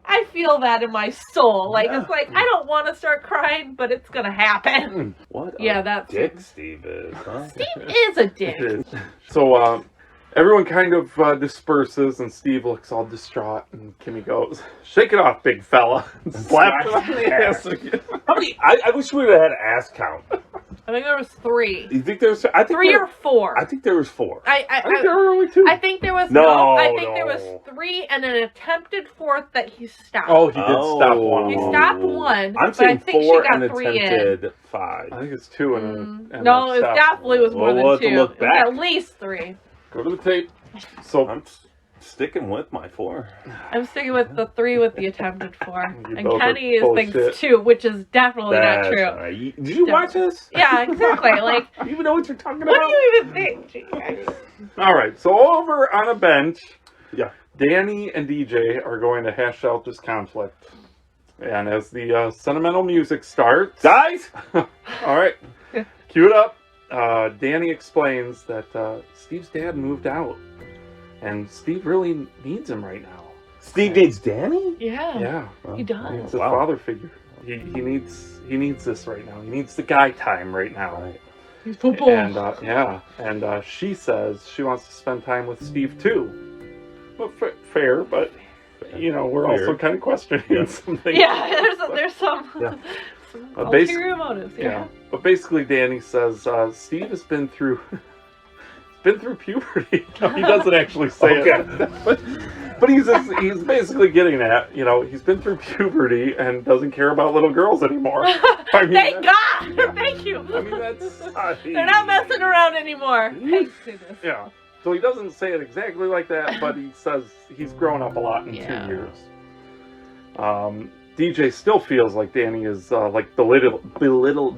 I feel that in my soul. Like, Yeah. it's like, I don't want to start crying, but it's going to happen. What Yeah, a that's- dick Steve is, huh? Steve is a dick. It is. So everyone kind of disperses, and Steve looks all distraught, and Kimmy goes, "Shake it off, big fella," and slaps him on the ass again. How many? I wish we would have had an ass count. I think there was 3. You think there's? I think 3 there, or 4. I think there was 4. I think there were only 2. I think there was No, I think there no. was 3 and an attempted 4th that he stopped. Oh, he did stop one. He of them. stopped one, I'm but I saying think she 4 got and 3 in. attempted 5. I think it's 2 and No, then it stopped definitely was more Well, than we'll have to 2. look It was back. at least 3. Go to the tape. So I'm sticking with my 4. I'm sticking with the 3 with the attempted 4. You And both are Kenny full of thinks shit. 2, which is definitely not true. all right. Did you watch this? Yeah, exactly. Like, You even know what you're talking what about? do you even think? Gee, I mean, all right. So over on a bench, Yeah. Danny and DJ are going to hash out this conflict. And as the sentimental music starts, Guys, all right, cue it up. Danny explains that Steve's dad moved out, and Steve really needs him right now. Steve needs Danny? Yeah. Yeah, He does. he needs a Wow. father figure. He needs this right now. He needs the guy time right now. Right. He's football. And she says she wants to spend time with Steve too. Well, fair, but we're Fair. also kind of questioning Yeah. something. Yeah, there's some, Yeah. some But basi- ulterior motives. Yeah, but basically, Danny says Steve has been through puberty. No, he doesn't actually say it, but he's basically getting at he's been through puberty and doesn't care about little girls anymore. I mean, Thank God! Thank you. I mean that's They're not messing around anymore. Thank goodness. yeah. So he doesn't say it exactly like that, but he says he's grown up a lot in Yeah. 2 years. DJ still feels like Danny is like belittling, Belittling?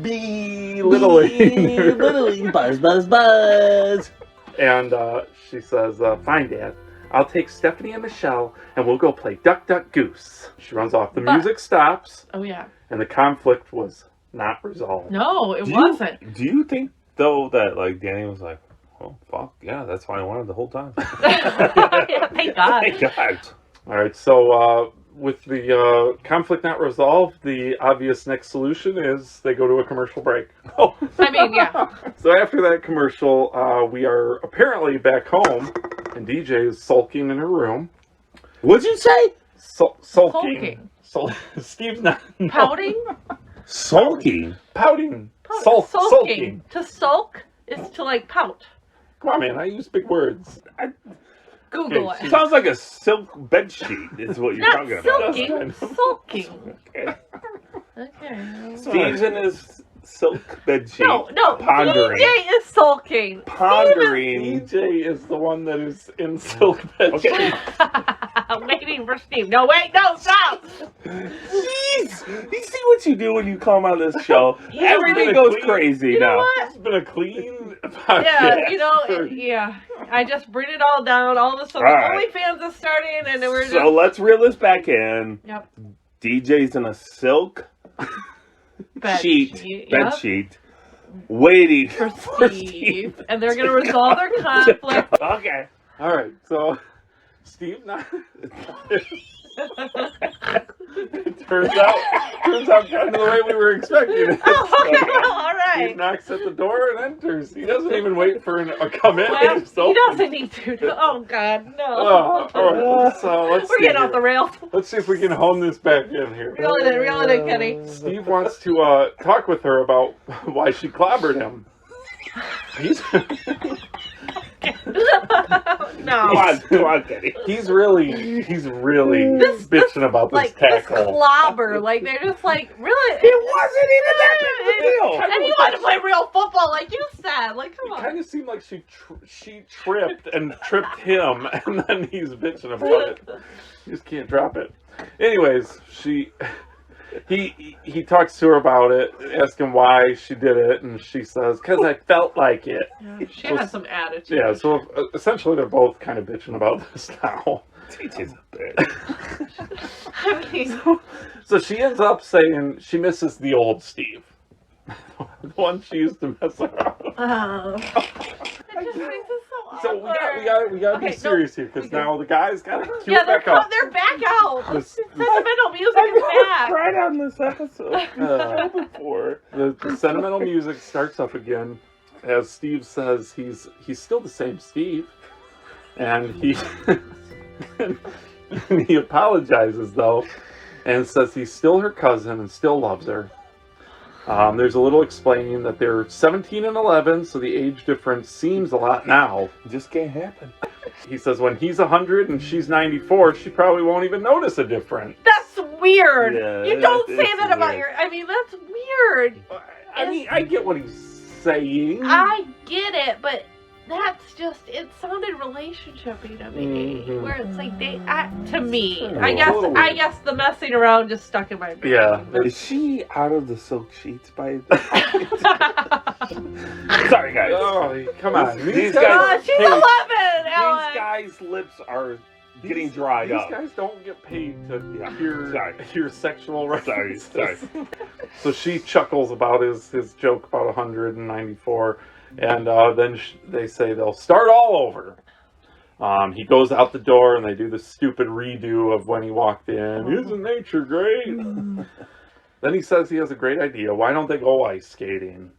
Belittling, buzz. And she says, "Fine, Dad. I'll take Stephanie and Michelle, and we'll go play Duck, Duck, Goose." She runs off. The music stops, Oh yeah. and the conflict was not resolved. No, it wasn't. Do you think, though, that, like, Danny was like, oh, fuck, yeah, that's what I wanted the whole time? Yeah, thank God. Thank God. All right, so with the conflict not resolved, the obvious next solution is they go to a commercial break. Oh, I mean, yeah. So after that commercial, we are apparently back home, and DJ is sulking in her room. what'd you say? Sulking. Steve's not Pouting? Sulking. pouting. Sulking. Sulking. To sulk is to like pout. Come on, man. I use big words. Google Okay, it. Sounds like a silk bed sheet is what you're Not talking about. silking, sulking. Okay. Okay. Steve's in his silk bed sheet. No, Pondering. DJ is sulking. Pondering. DJ is the one that is in silk bed. Okay. Waiting for Steve. No, wait, no, stop. Jeez! You see what you do when you come on this show? Yeah. Everything Really goes clean. crazy You know now. what? It's been a clean Yeah, podcast. yeah. I just bring it all down. All of a sudden, All right. OnlyFans is starting, and we're just. So let's reel this back in. Yep. DJ's in a silk Bed sheet, bed yep, sheet, waiting for Steve, and they're gonna resolve their conflict. Okay. All right, so Steve, it turns out kind of the way we were expecting it. Oh, okay, all Steve right. knocks at the door and enters. He doesn't even wait for a come in. Well, just he opens. doesn't need to. Oh God, no. Oh, all right. So let's We're see getting off here. the rails. Let's see if we can hone this back in here. Reel it in, Kenny. Steve wants to talk with her about why she clobbered him. He's Come on, Kenny. he's really bitching about this Like this tackle. clobber, like they're just like really. It wasn't even that big of a deal. And he wanted to play real football, like you said. Like, come It kind on. of seemed like she tripped and tripped him, and then he's bitching about it. You just can't drop it. Anyways, he talks to her about it, asking why she did it, and she says, "'Cause I felt like it." Yeah, she has some attitude. Yeah, so essentially they're both kind of bitching about this now. DJ's a bitch. I mean, So she ends up saying she misses the old Steve. The one she used to mess around. it just makes it so awkward. So we gotta be Okay, no, serious here, because now the guys gotta cue Yeah, it back up. they're back out. This- Sentimental music is back. Right on this episode. Before the sentimental music starts up again, as Steve says he's still the same Steve, and he apologizes though, and says he's still her cousin and still loves her. There's a little explaining that they're 17 and 11, so the age difference seems a lot now. Just can't happen. He says when he's 100 and she's 94, she probably won't even notice a difference. That's weird. Yeah, You don't say it's that about weird. your. I mean, that's weird. I mean, I get what he's saying. I get it, but that's just. It sounded relationshipy to me, Mhm. where it's like to me. A I little guess weird. the messing around just stuck in my brain. Yeah. Is she out of the silk sheets by Sorry, guys. Oh, come on. These Oh, guys- she's Hey, 11, Ellen. These guys' lips are getting dried these up. guys don't get paid to Yeah, hear your sexual Sorry, references. So she chuckles about his joke about 194. And then they say they'll start all over. He goes out the door and they do the stupid redo of when he walked in. Isn't nature great? Then he says he has a great idea. Why don't they go ice skating?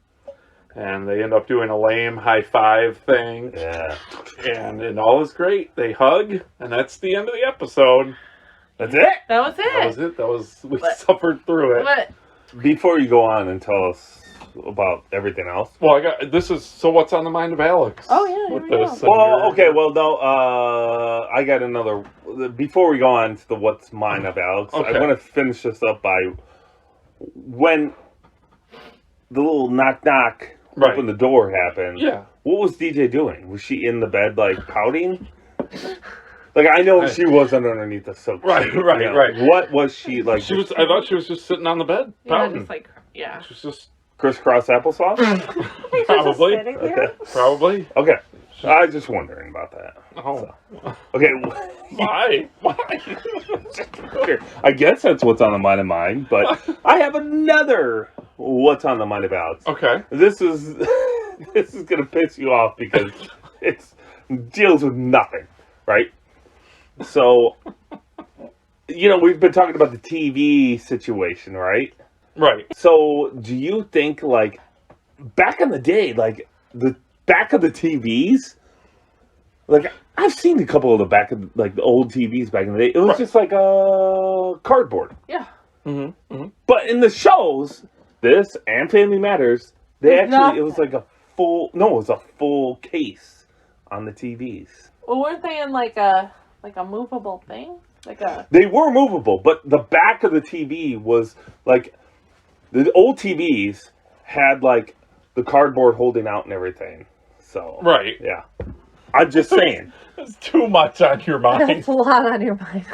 And they end up doing a lame high five thing. Yeah. And all is great. They hug, and that's the end of the episode. That's it? That was it. That was it. That was, we But- suffered through it. But Before you go on and tell us about everything else. Well, this is, so what's on the mind of Alex? Oh, yeah, With here we this. go. Well, okay, well, no, I got another. Before we go on to the what's mine of Alex, Okay. I want to finish this up by when the little knock, Right. open the door happened. Yeah. What was DJ doing? Was she in the bed, like, pouting? Like, I know she wasn't underneath the soap. Right, sheet, right, you know. right. What was she, like, She was. I thought she was just sitting on the bed, yeah, pouting. just like yeah. She was just crisscross applesauce? probably, Okay. probably. Okay. I was just wondering about that. Oh, Okay. why? Why? I guess that's what's on the mind of mine, but I have another what's on the mind of Alex. Okay. This is gonna piss you off because it deals with nothing, right? So, we've been talking about the TV situation, right? Right. So, do you think, like, back in the day, like, the back of the TVs, like, I've seen a couple of the back of, like, the old TVs back in the day. It was Right. just like a cardboard. Yeah. Mm-hmm. Mm-hmm. But in the shows, this and Family Matters, There's it was like it was a full case on the TVs. Well, weren't they in like a movable thing? Like a They were movable, but the back of the TV was like, the old TVs had like the cardboard holding out and everything. So, Right. yeah. I'm just saying. That's too much on your mind. that's a lot on your mind.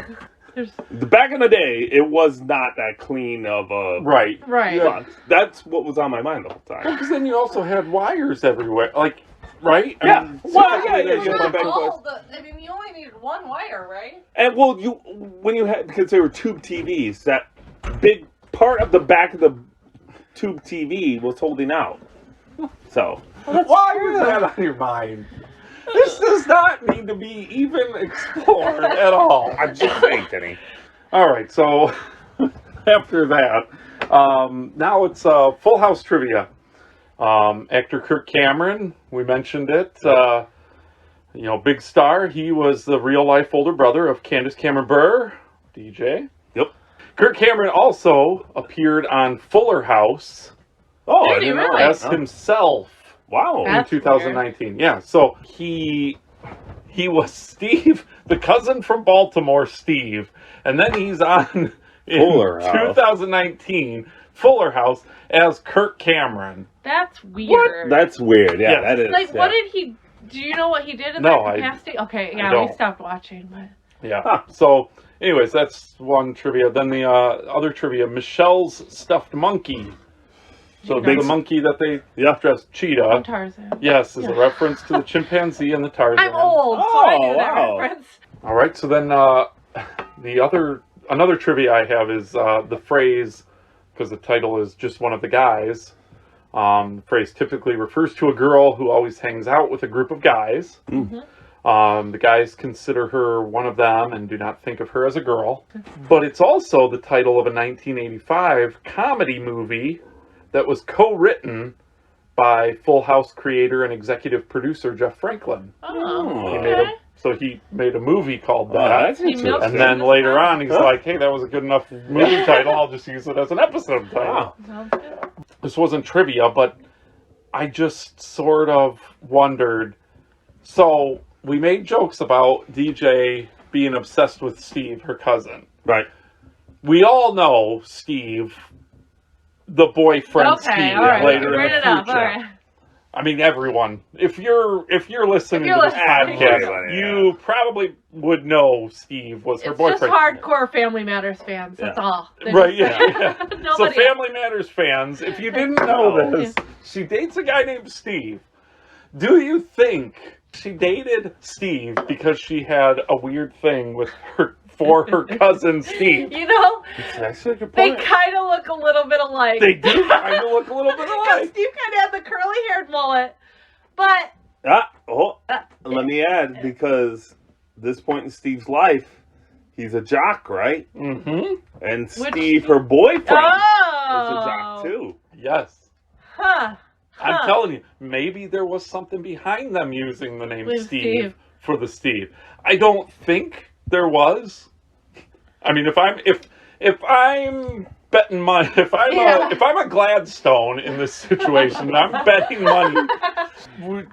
There's The back in the day, it was not that clean of a Right. right. box. That's what was on my mind the whole time. Because then you also had wires everywhere. Like, right? I Yeah. mean, Well, yeah, It's you not have the back all you only needed one wire, right? And well, when you had, because they were tube TVs, that big part of the back of the tube TV was holding out. So Why is that on your mind? This does not need to be even explored at all. I'm just saying, Kenny. All right, so after that, now it's Full House trivia. Actor Kirk Cameron, we mentioned it. Big star. He was the real life older brother of Candace Cameron Bure, DJ. Yep. Kirk Cameron also appeared on Fuller House Oh, Did I he didn't know really? that. as himself. Wow. That's In 2019. Yeah, so he was Steve, the cousin from Baltimore, Steve, and then he's on in Fuller House. 2019 Fuller House as Kirk Cameron. That's weird. That's weird. Yeah, Yeah. that is. Like, yeah. what did he? Do you know what he did in No, that I- capacity? Okay, I yeah, don't. we stopped watching, but Yeah. Huh. So, anyways, that's one trivia. Then the other trivia: Michelle's stuffed monkey. So Cheetah. the monkey that they Yeah. dressed Cheetah. Tarzan. Yes, is a Yeah. reference to the chimpanzee and the Tarzan. I'm old, so I knew Oh, that wow. reference. All right, so then another trivia I have is the phrase, because the title is just one of the guys. The phrase typically refers to a girl who always hangs out with a group of guys. The guys consider her one of them and do not think of her as a girl. But it's also the title of a 1985 comedy movie that was co-written by Full House creator and executive producer Jeff Franklin. Oh, He okay. made a movie called Oh, that. that's He milked interesting. And then later on, he's Huh? like, hey, that was a good enough movie title. I'll just use it as an episode title. Wow. Sounds good. This wasn't trivia, but I just sort of wondered. So we made jokes about DJ being obsessed with Steve, her cousin. Right. We all know Steve, the boyfriend Okay, Steve, all right. later Bring in the it up. future. All right. I mean, everyone. If you're listening If you're to this listening, podcast, yeah. you probably would know Steve was her It's just boyfriend. hardcore Family Matters fans. That's Yeah. all. They're Right, just- yeah. So Nobody Family Matters fans, if you didn't know Oh. this, she dates a guy named Steve. Do you think she dated Steve because she had a weird thing with her cousin Steve? You know, That's actually a good they point. kind of look a little bit alike. They do kind of look a little bit Because alike. Steve kind of had the curly-haired mullet, But Let me add, because this point in Steve's life, he's a jock, right? Mm-hmm. And Which- Steve, her boyfriend, is oh, a jock too. Yes. Huh. I'm telling you, maybe there was something behind them using the name With Steve Steve. for the Steve. I don't think there was. I mean, if I'm betting money, if I'm a Gladstone in this situation, and I'm betting money.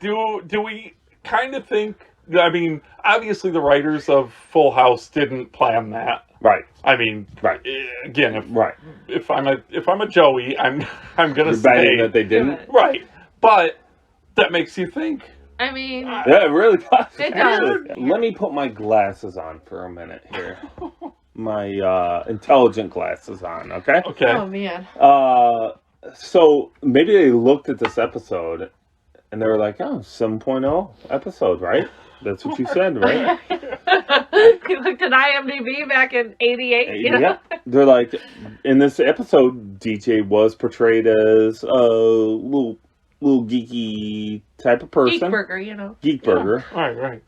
Do we kind of think? I mean, obviously the writers of Full House didn't plan that. Right. I mean, Right. Again, Right. if I'm a Joey, I'm gonna You're say betting that they didn't? right, but that makes you think. I mean, Yeah, it really does. It Actually, does. let me put my glasses on for a minute here. My intelligent glasses on, okay? Okay. oh man. So maybe they looked at this episode and they were like, oh, 7.0 episode, right? That's what you said, right? He looked at IMDb back in '88. You know? Yeah. They're like, in this episode, DJ was portrayed as a little geeky type of person. Geek Burger, you know. Geek burger. Right.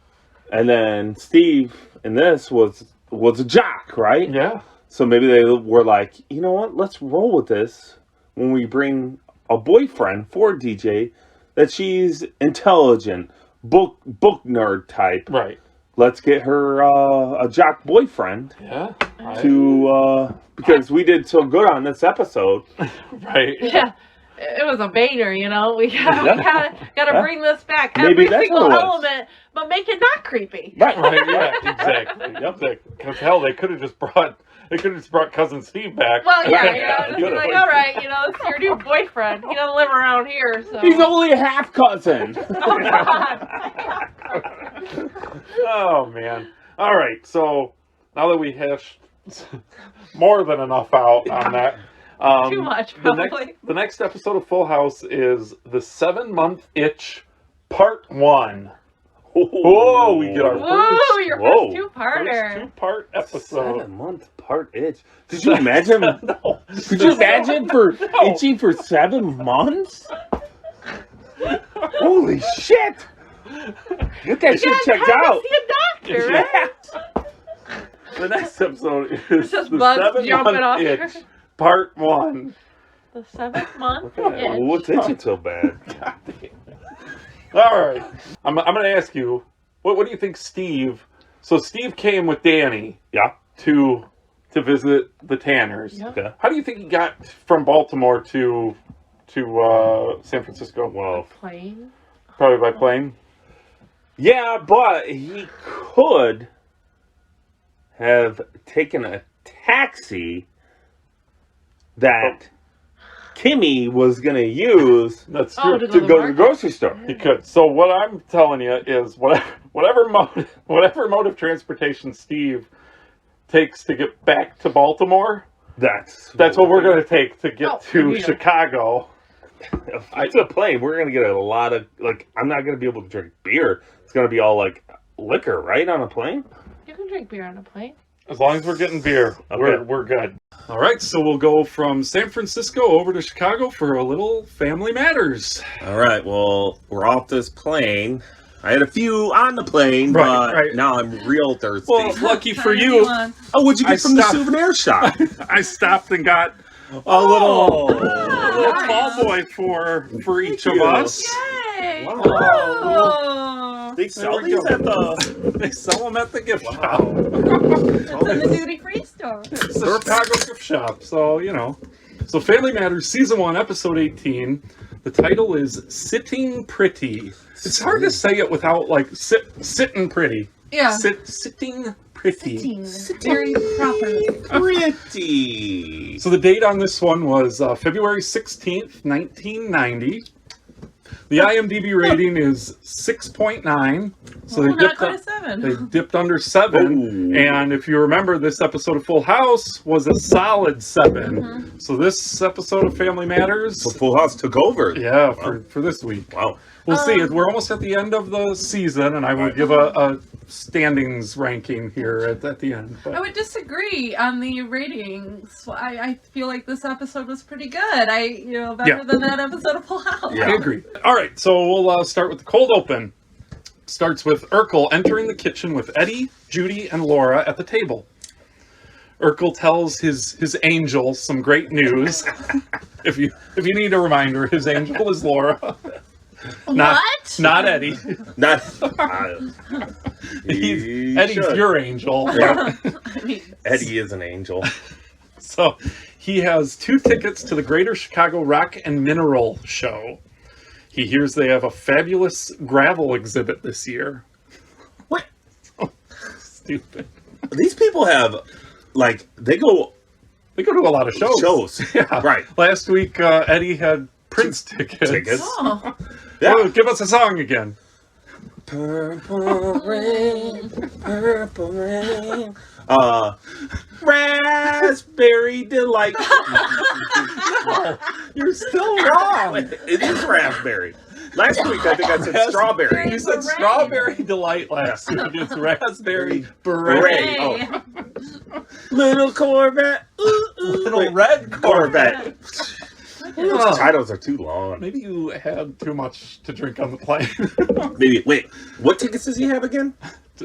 And then Steve in this was a jock, right? Yeah. So maybe they were like, you know what? Let's roll with this when we bring a boyfriend for DJ that she's intelligent, book nerd type. Right. Let's get her a jock boyfriend Yeah. to because we did so good on this episode. Right. Yeah. It was a banger, you know. We gotta Yeah. bring this back. Maybe Every that's single what it was. element, but make it not creepy. Right. Right. Yeah. Exactly. Because hell, they could have just brought cousin Steve back. Well, yeah, Yeah, you know, just be good. like, all right, you know, it's your new boyfriend. He doesn't live around here, so. He's only a half cousin. Oh God. Oh man. All right. So now that we hashed more than enough out on that. Too much, The probably. next episode of Full House is the 7-Month Itch, Part 1. Oh, we get our Woo, your Whoa. first two-parter. first two-part episode. 7-month part itch. Could you imagine? No. Could you imagine for No. itchy for 7 months? Holy shit! Get that shit checked out. See a doctor, right? The next episode is Just the bugs jumping 7-Month off Itch, her. Part 1. The 7th month. Yeah, what's itching so bad? God damn. All right. I'm going to ask you, what do you think Steve... So Steve came with Danny Yeah. to visit the Tanners. Yeah. Okay. How do you think he got from Baltimore to San Francisco? Well, Plane. Probably by plane. yeah, but he could have taken a taxi that Kimmy was going to use That's Oh, true. to to the go to the market? grocery store. He could. So what I'm telling you is whatever mode of transportation Steve takes to get back to Baltimore, that's what we're going to take to get to yeah. If Chicago. it's a plane, we're going to get a lot of, like, I'm not going to be able to drink beer. It's going to be all, like, liquor, right, on a plane? You can drink beer on a plane. As long as we're getting beer, Okay. we're good. All right, so we'll go from San Francisco over to Chicago for a little Family Matters. All right, well, we're off this plane. I had a few on the plane, Right, but right. now I'm real thirsty. Well, lucky for you, oh, what'd you get I from the stopped. souvenir shop? I stopped and got A little tall boy for each of you. us. Yay! Wow. Oh. They sell There we these go. at the... They sell them at the gift Wow. shop. It's in the duty-free store. It's the Chicago gift shop, so you know. So Family Matters Season 1, Episode 18. The title is Sitting Pretty. It's hard to say it without like sitting pretty. Yeah. Sitting pretty. Very proper. Pretty. So the date on this one was February 16th, 1990. The IMDb rating is 6.9. So Well, not quite a 7. they dipped under 7. Ooh. And if you remember, this episode of Full House was a solid 7. Mm-hmm. So this episode of Family Matters, So Full House took over. yeah, for this week. Wow. We'll see. We're almost at the end of the season, and I would give a standings ranking here at the end. I But would disagree on the ratings. I feel like this episode was pretty good. Better Yeah. than that episode of Full House. Yeah. I agree. All right, so we'll start with the cold open. Starts with Urkel entering the kitchen with Eddie, Judy, and Laura at the table. Urkel tells his angel some great news. If you need a reminder, his angel is Laura. Not Eddie. Not. Eddie's your angel. Yeah. I mean, Eddie is an angel. So he has 2 tickets to the Greater Chicago Rock and Mineral Show. He hears they have a fabulous gravel exhibit this year. What? Stupid. These people have, like, they go to a lot of shows. Yeah. Right. Last week, Eddie had Prince tickets. Oh, Yeah. Oh, give us a song again. Purple rain, purple rain. Raspberry delight. You're still wrong. It is raspberry. Last week I think I said strawberry. You said Beret. Strawberry Delight last week. It's Raspberry Beret. Beret. Oh. Little Corvette. Ooh, ooh. Little Red Corvette. Those titles are too long. Maybe you had too much to drink on the plane. Maybe. Wait, what tickets does he have again?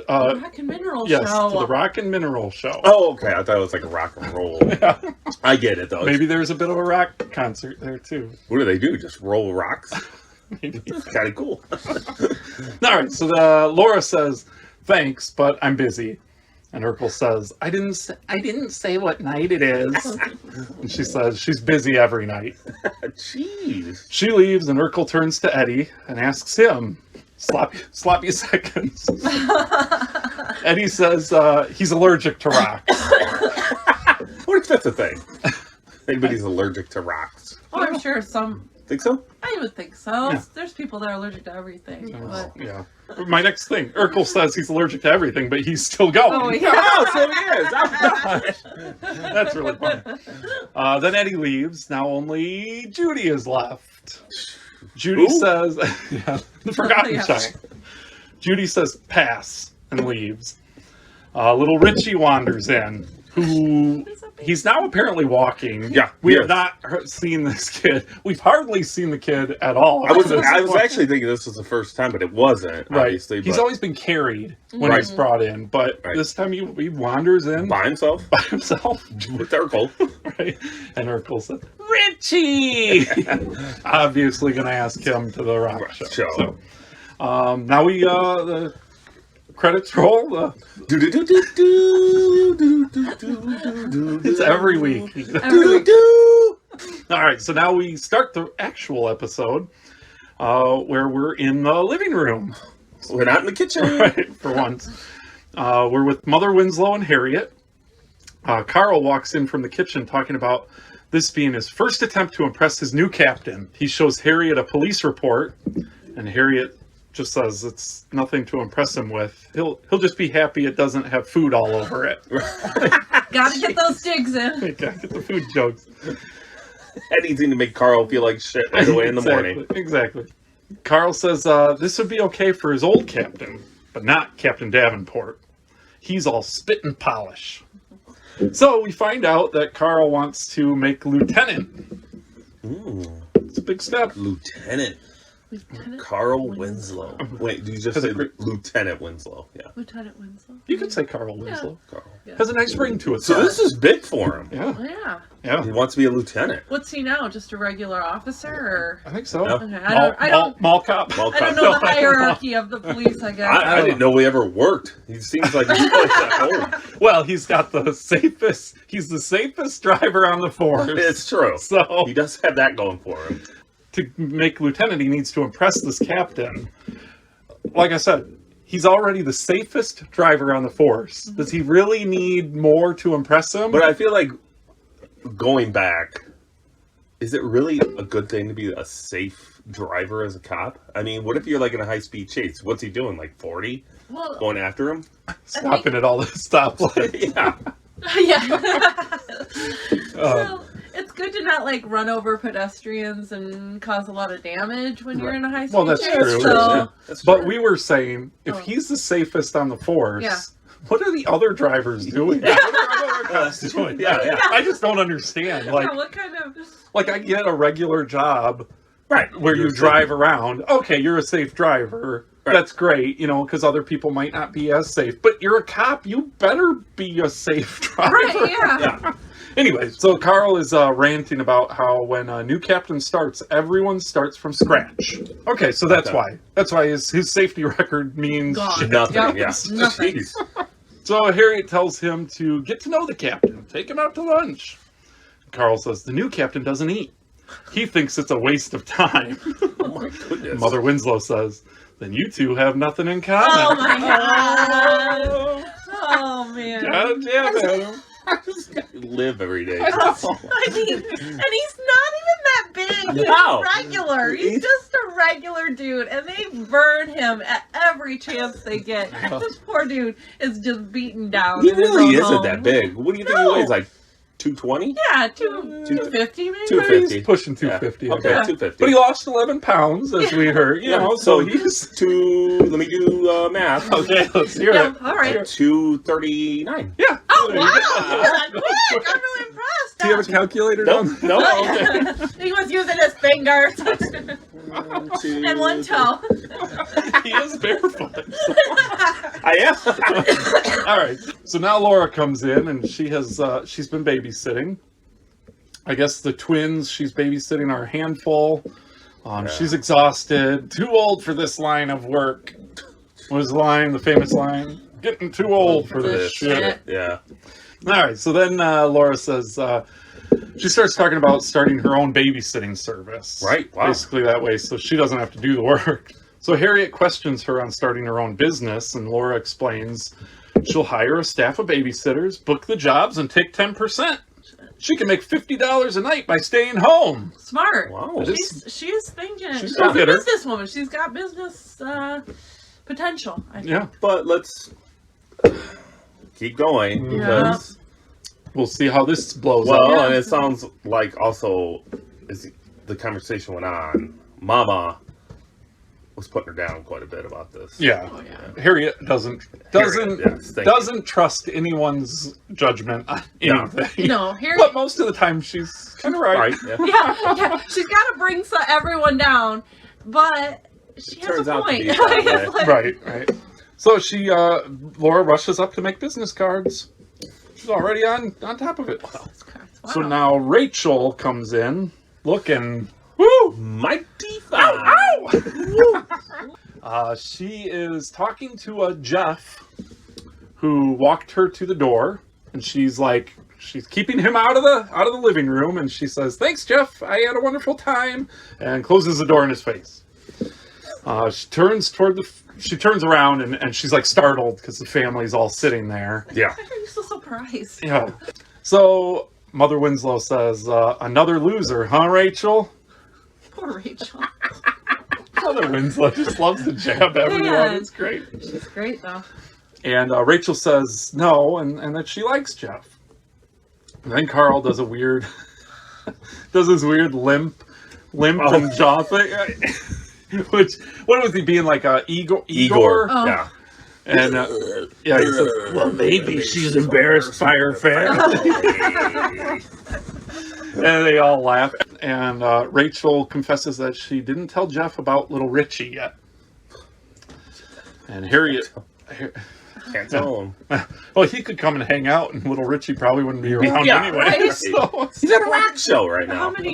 Rock and Mineral Yes, Show. to the Rock and Mineral Show. Oh, okay. I thought it was like a rock and roll. Yeah. I get it though. Maybe there's a bit of a rock concert there too. What do they do? Just roll rocks? Maybe. It's kind of cool. All right, so Laura says, "Thanks, but I'm busy." And Urkel says, I didn't say what night it is." And she says she's busy every night. Jeez. She leaves, and Urkel turns to Eddie and asks him, sloppy seconds. Eddie says he's allergic to rocks. What if that's a thing? Anybody's allergic to rocks? Oh, I'm sure some. Think so? I would think so. Yeah. There's people that are allergic to everything. But... Yeah. My next thing, Urkel says he's allergic to everything, but he's still going. Oh, yeah. Oh, so he is. That's really funny. Then Eddie leaves. Now only Judy is left. Judy Who? says, yeah, the forgotten Yeah. child. Judy says pass and leaves. Little Richie wanders in, who he's now apparently walking. Yeah, we yes. have not seen this kid. We've hardly seen the kid at all. I was up to this point. actually thinking this was the first time, but it wasn't, Right. obviously. He's but always been carried when Right. he's brought in, but Right. this time he wanders in by himself by himself. with Urkel. Right? And Urkel said, Richie! Obviously going to ask him to the rock show. So, now the credits roll. It's every week. All right, so now we start the actual episode where we're in the living room. We're not in the kitchen. Right, for once. We're with Mother Winslow and Harriet. Carl walks in from the kitchen talking about this being his first attempt to impress his new captain. He shows Harriet a police report, and Harriet just says it's nothing to impress him with. He'll just be happy it doesn't have food all over it. Gotta get those digs in. Gotta get the food jokes. Anything to make Carl feel like shit right away in the morning. Exactly. Carl says this would be okay for his old captain, but not Captain Davenport. He's all spit and polish. So we find out that Carl wants to make lieutenant. Ooh, It's a big step. Lieutenant Carl Winslow. Wait, did you just say Lieutenant Winslow? Yeah, Lieutenant Winslow. You could say Carl Winslow. Carl. Has a nice ring to it. So this is big for him. Yeah, Oh, yeah. yeah. He wants to be a lieutenant. What's he now? Just a regular officer? Or... I think so. Yeah. Okay, I don't Mall cop. Mall I don't cop. know the hierarchy of the police, I guess. I didn't know he ever worked. He seems like he's always at home. Well, he's got the safest. He's the safest driver on the force. It's true. So He does have that going for him. to make lieutenant, he needs to impress this captain. Like I said, he's already the safest driver on the force. Does he really need more to impress him? But I feel like going back, is it really a good thing to be a safe driver as a cop? I mean, what if you're like in a high-speed chase? What's he doing, like 40? Well, Going after him? Stopping at all the stoplights. Yeah. yeah. Uh, Well, it's good to not like run over pedestrians and cause a lot of damage when you're in a high speed Well, that's chase. true. So, That's but true. we were saying, if Oh. he's the safest on the force, Yeah. what are the other drivers doing? What are other cops doing? Yeah, yeah. I just don't understand. Like, yeah, what kind of? I get a regular job Right. where you You're drive around. Okay, you're a safe driver. Right. That's great, because other people might not be as safe. But you're a cop. You better be a safe driver. Right, yeah. Yeah. Anyway, so Carl is ranting about how when a new captain starts, everyone starts from scratch. Okay, so that's Okay. why. That's why his safety record means Gone. shit. Nothing. Yep. Yeah. Nothing. Jeez. So Harriet tells him to get to know the captain, take him out to lunch. Carl says the new captain doesn't eat. He thinks it's a waste of time. Oh my goodness. Mother Winslow says, then you two have nothing in common. Oh my god. Oh man. God damn it. I just gotta live every day. I mean, and he's not even that big. He's No. regular. He's just a regular dude, and they burn him at every chance they get. This poor dude is just beaten down. He in his really own isn't home. that big. What do you think he No. weighs? Like 220? Yeah, 250 maybe. 250. He's pushing 250. Yeah. I Okay, guess. 250. But he lost 11 pounds, as we heard, so he's... Let me do math. Okay, let's hear Yeah, it. all right. 239. Yeah. Oh There you wow, go. quick! I'm really impressed. Do you have a calculator Nope. down? No. He was using his fingers and one toe. He is barefoot. I am. All right. So now Laura comes in and she's been babysitting. I guess the twins she's babysitting are a handful. She's exhausted. Too old for this line of work. What was the famous line? Getting too old for this shit. Yeah. All right. So then Laura says she starts talking about starting her own babysitting service. Right, wow. Basically that way, so she doesn't have to do the work. So Harriet questions her on starting her own business, and Laura explains she'll hire a staff of babysitters, book the jobs, and take 10%. She can make $50 a night by staying home. Smart. Wow. She's thinking. She's She's a a hitter. businesswoman. She's got business potential. I think. Yeah. But let's keep going because We'll see how this blows well, up. and it sounds like also as the conversation went on, Mama was putting her down quite a bit about this. Yeah. Oh, yeah. Harriet doesn't yes, thank doesn't trust anyone's judgment on No. anything. No, Harriet. But most of the time she's kind of right. Right. Yeah. Yeah. She's got to bring everyone down, but she has turns a out to point. be that way. It's like- Right. So Laura rushes up to make business cards. She's already on top of it. Wow. So now Rachel comes in looking, woo! Mighty Ow, fine. ow! She is talking to Jeff, who walked her to the door, and she's keeping him out of the living room, and she says, "Thanks, Jeff. I had a wonderful time," and closes the door in his face. She turns around and she's like startled because the family's all sitting there. Yeah. Why are you so surprised? Yeah. So Mother Winslow says, "Another loser, huh, Rachel?" Poor Rachel. Mother Winslow just loves to jab everyone. Man. It's great. She's great though. And Rachel says no, and that she likes Jeff. And then Carl does his weird limp and jaw thing. Which, what was he being like? Igor? Oh. Yeah. And yeah, he says, well, maybe she's embarrassed by her family. And they all laugh. And Rachel confesses that she didn't tell Jeff about little Richie yet. And Harriet, Can't tell him. well, he could come and hang out, and little Richie probably wouldn't be around Yeah, anyway. right. So, He's at a rock show right How now. many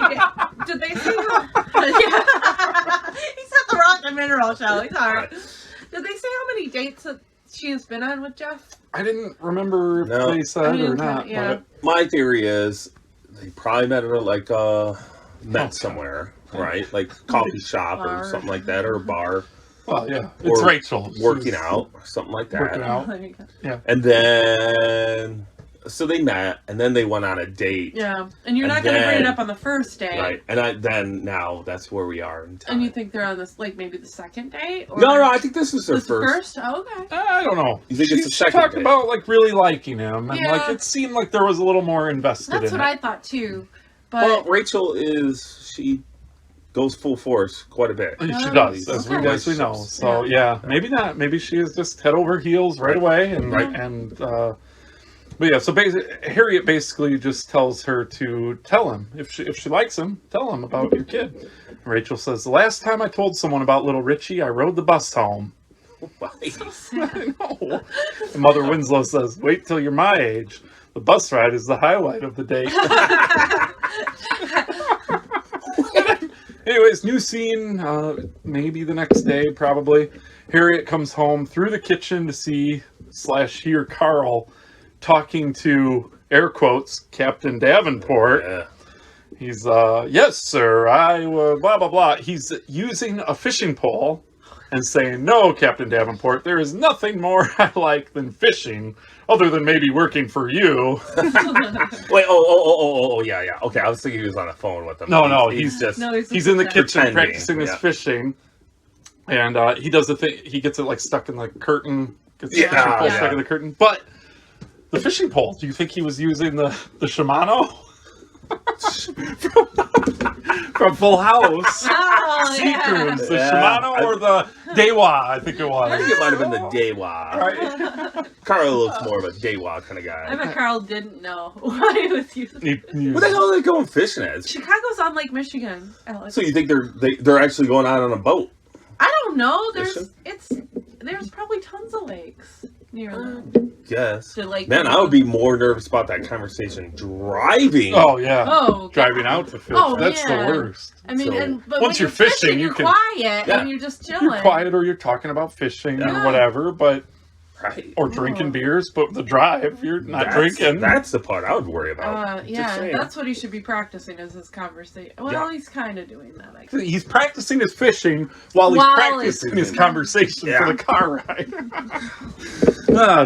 did they say? Yeah. He's at the Rock and Mineral Show. He's alright. Did they say how many dates that she has been on with Jeff? I didn't remember if No. they said or not. Yeah. But My theory is they probably met at somewhere, right? Like coffee shop or Bar. something like that, or a bar, well, yeah, it's Or Rachel. working She's out or something like Working that. out. There you go. And then so they met, and then they went on a date, Yeah, and you're And not going to bring it then- up on the first date. right? And then now that's where we are in time. And you think they're on this, like maybe the second date? Or No, I think this is their This is the first. first? Oh, okay. I don't know. You think she, it's the she second talked date? about like really liking him, and Yeah. like it seemed like there was a little more invested That's in what it. I thought too. But Well, Rachel she goes full force quite a bit. She Oh, does, as we okay. know. So yeah, maybe not. Maybe she is just head over heels right away, and but yeah. So basically, Harriet basically just tells her to tell him if she likes him, tell him about your kid. Rachel says, the last time I told someone about little Richie, I rode the bus home. Why? I know. And Mother Winslow says, wait till you're my age. The bus ride is the highlight of the date. Anyways, new scene, maybe the next day, probably. Harriet comes home through the kitchen to see/hear Carl talking to, air quotes, Captain Davenport. Yeah. He's, yes, sir, I, blah, blah, blah. He's using a fishing pole and saying, no, Captain Davenport, there is nothing more I like than fishing, other than maybe working for you. Wait, oh, yeah. Okay, I was thinking he was on the phone with them. No, he's just... No, He's in the kitchen Pretending, practicing his yeah. fishing, and he does the thing. He gets it like stuck in the curtain. Gets the Yeah, fishing pole yeah. stuck in the curtain. But the fishing pole. Do you think he was using the Shimano from Full House? Oh, Sea yeah. Cruise, the Yeah. Shimano or the Dewa? I think it I think was. it might have been the Dewa. Right? Carl looks more of a Dewa kind of I guy. bet Carl didn't know why he was using. He What the hell are they going fishing as? Chicago's on Lake Michigan, Alex. So you think they're actually going out on a boat? I don't know. Fishing? There's probably tons of lakes near them. Yes. To, like, Man, I would be more nervous about that conversation driving. Oh yeah. Oh, Driving out to fish. Oh, That's yeah. the worst. I mean, So, but once when you're fishing, you you're can- quiet Yeah. and you're just chilling. You're quiet or you're talking about fishing Yeah. or whatever, but Right. or drinking beers, but the drive, you're not drinking. That's the part I would worry about. Just Yeah, saying. that's what he should be practicing is his conversation. Well, Yeah. he's kind of doing that, I guess. He's practicing his fishing while he's While practicing he's- his conversation Yeah. for the car ride.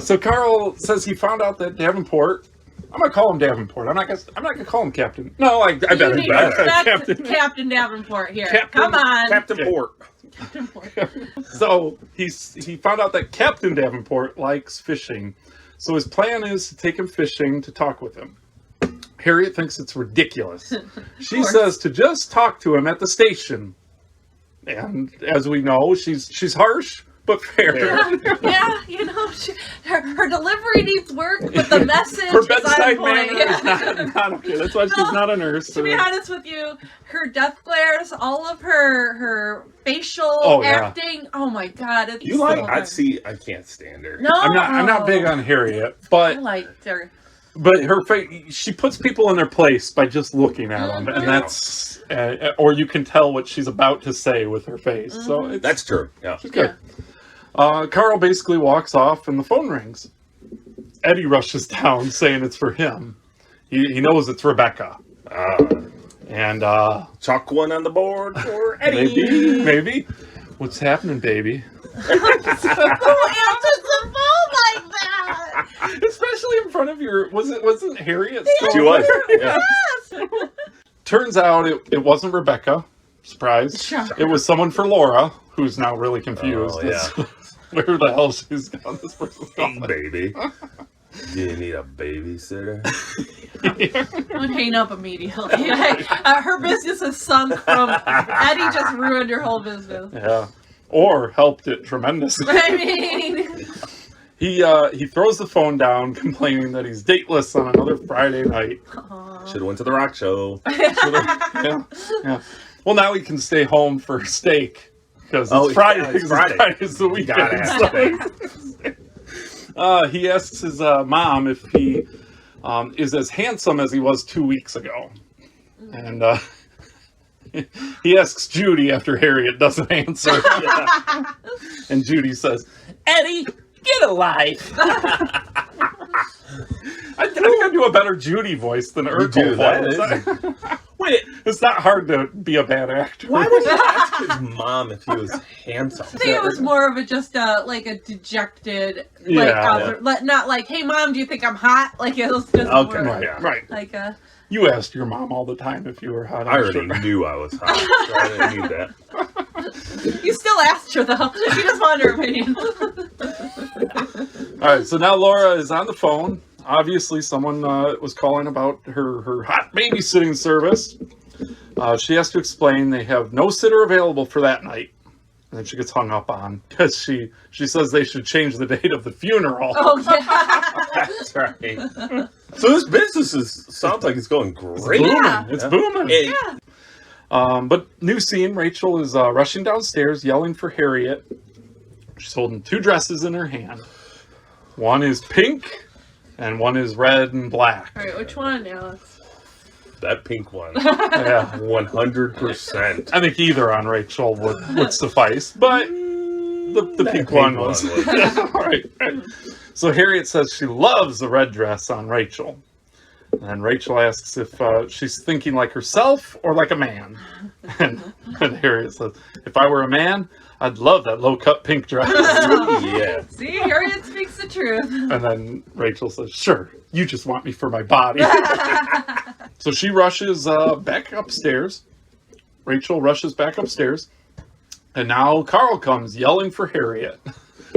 So Carl says he found out that Davenport. I'm gonna call him Davenport. I'm not gonna call him Captain. No, I You better. need to Captain. respect Captain Davenport here. Captain- Come on. Captain Okay. Port. So he found out that Captain Davenport likes fishing. So his plan is to take him fishing to talk with him. Harriet thinks it's ridiculous. She course. says to just talk to him at the station. And as we know, she's harsh but fair. Yeah, you know, her delivery needs work, but the message Her is bedside on point. manner is not okay. That's why she's No, not a nurse. To be honest with you, her death glares, all of her facial Oh, yeah. acting, oh my god, it's You like? so I good. see. I can't stand her. No, I'm not big on Harriet, I but liked her. her face, she puts people in their place by just looking at them, and that's or you can tell what she's about to say with her face. So it's, That's true. Yeah. she's good. Carl basically walks off, and the phone rings. Eddie rushes down, saying it's for him. He knows it's Rebecca, and Chalk one on the board for Eddie. maybe. What's happening, baby? Who answers the phone like that? Especially in front of your wasn't Harriet still She was. there? Yeah. Turns out it wasn't Rebecca. Surprise. Shocker. It was someone for Laura, who's now really confused. Oh, yeah. Where the hell she's gone this person's Hey, gone. baby. Do you need a babysitter? Would hang up immediately. Her business has sunk from Eddie just ruined her whole business. Yeah. Or helped it tremendously. I mean, He throws the phone down, complaining that he's dateless on another Friday night. Should have went to the rock show. Yeah. Well, now he can stay home for steak because Oh, it's Friday. yeah, it's because Friday. Friday's the weekend. Gotta have So- he asks his mom if he is as handsome as he was 2 weeks ago, and he asks Judy after Harriet doesn't answer, and Judy says, Eddie, get a life. I think I do a better Judy voice than Urkel do, that voice. Wait, It's not hard to be a bad actor. why would he ask his mom if he was handsome? I think it was more of a like a dejected, Yeah. not like, hey mom, do you think I'm hot? Like it was just Okay, more yeah. Right. like a. You asked your mom all the time if you were hot. I I'm already sure. knew I was hot. So I didn't need that. You still asked her though. She just wanted her opinion. All right, so now Laura is on the phone. Obviously, someone was calling about her hot babysitting service. She has to explain they have no sitter available for that night. And then she gets hung up on because she says they should change the date of the funeral. Oh yeah. That's right. So this business sounds like it's going great. Booming. Yeah. It's booming. It- But new scene, Rachel is rushing downstairs, yelling for Harriet. She's holding 2 dresses in her hand. One is pink, and one is red and black. All right, which one, Alex? That pink one. Yeah, 100%. I think either on Rachel would suffice, but the pink one was. All right. So Harriet says she loves the red dress on Rachel. And Rachel asks if she's thinking like herself or like a man. And Harriet says, if I were a man, I'd love that low-cut pink dress. Yeah. See, Harriet speaks the truth. And then Rachel says, sure, you just want me for my body. So she rushes back upstairs. Rachel rushes back upstairs. And now Carl comes yelling for Harriet.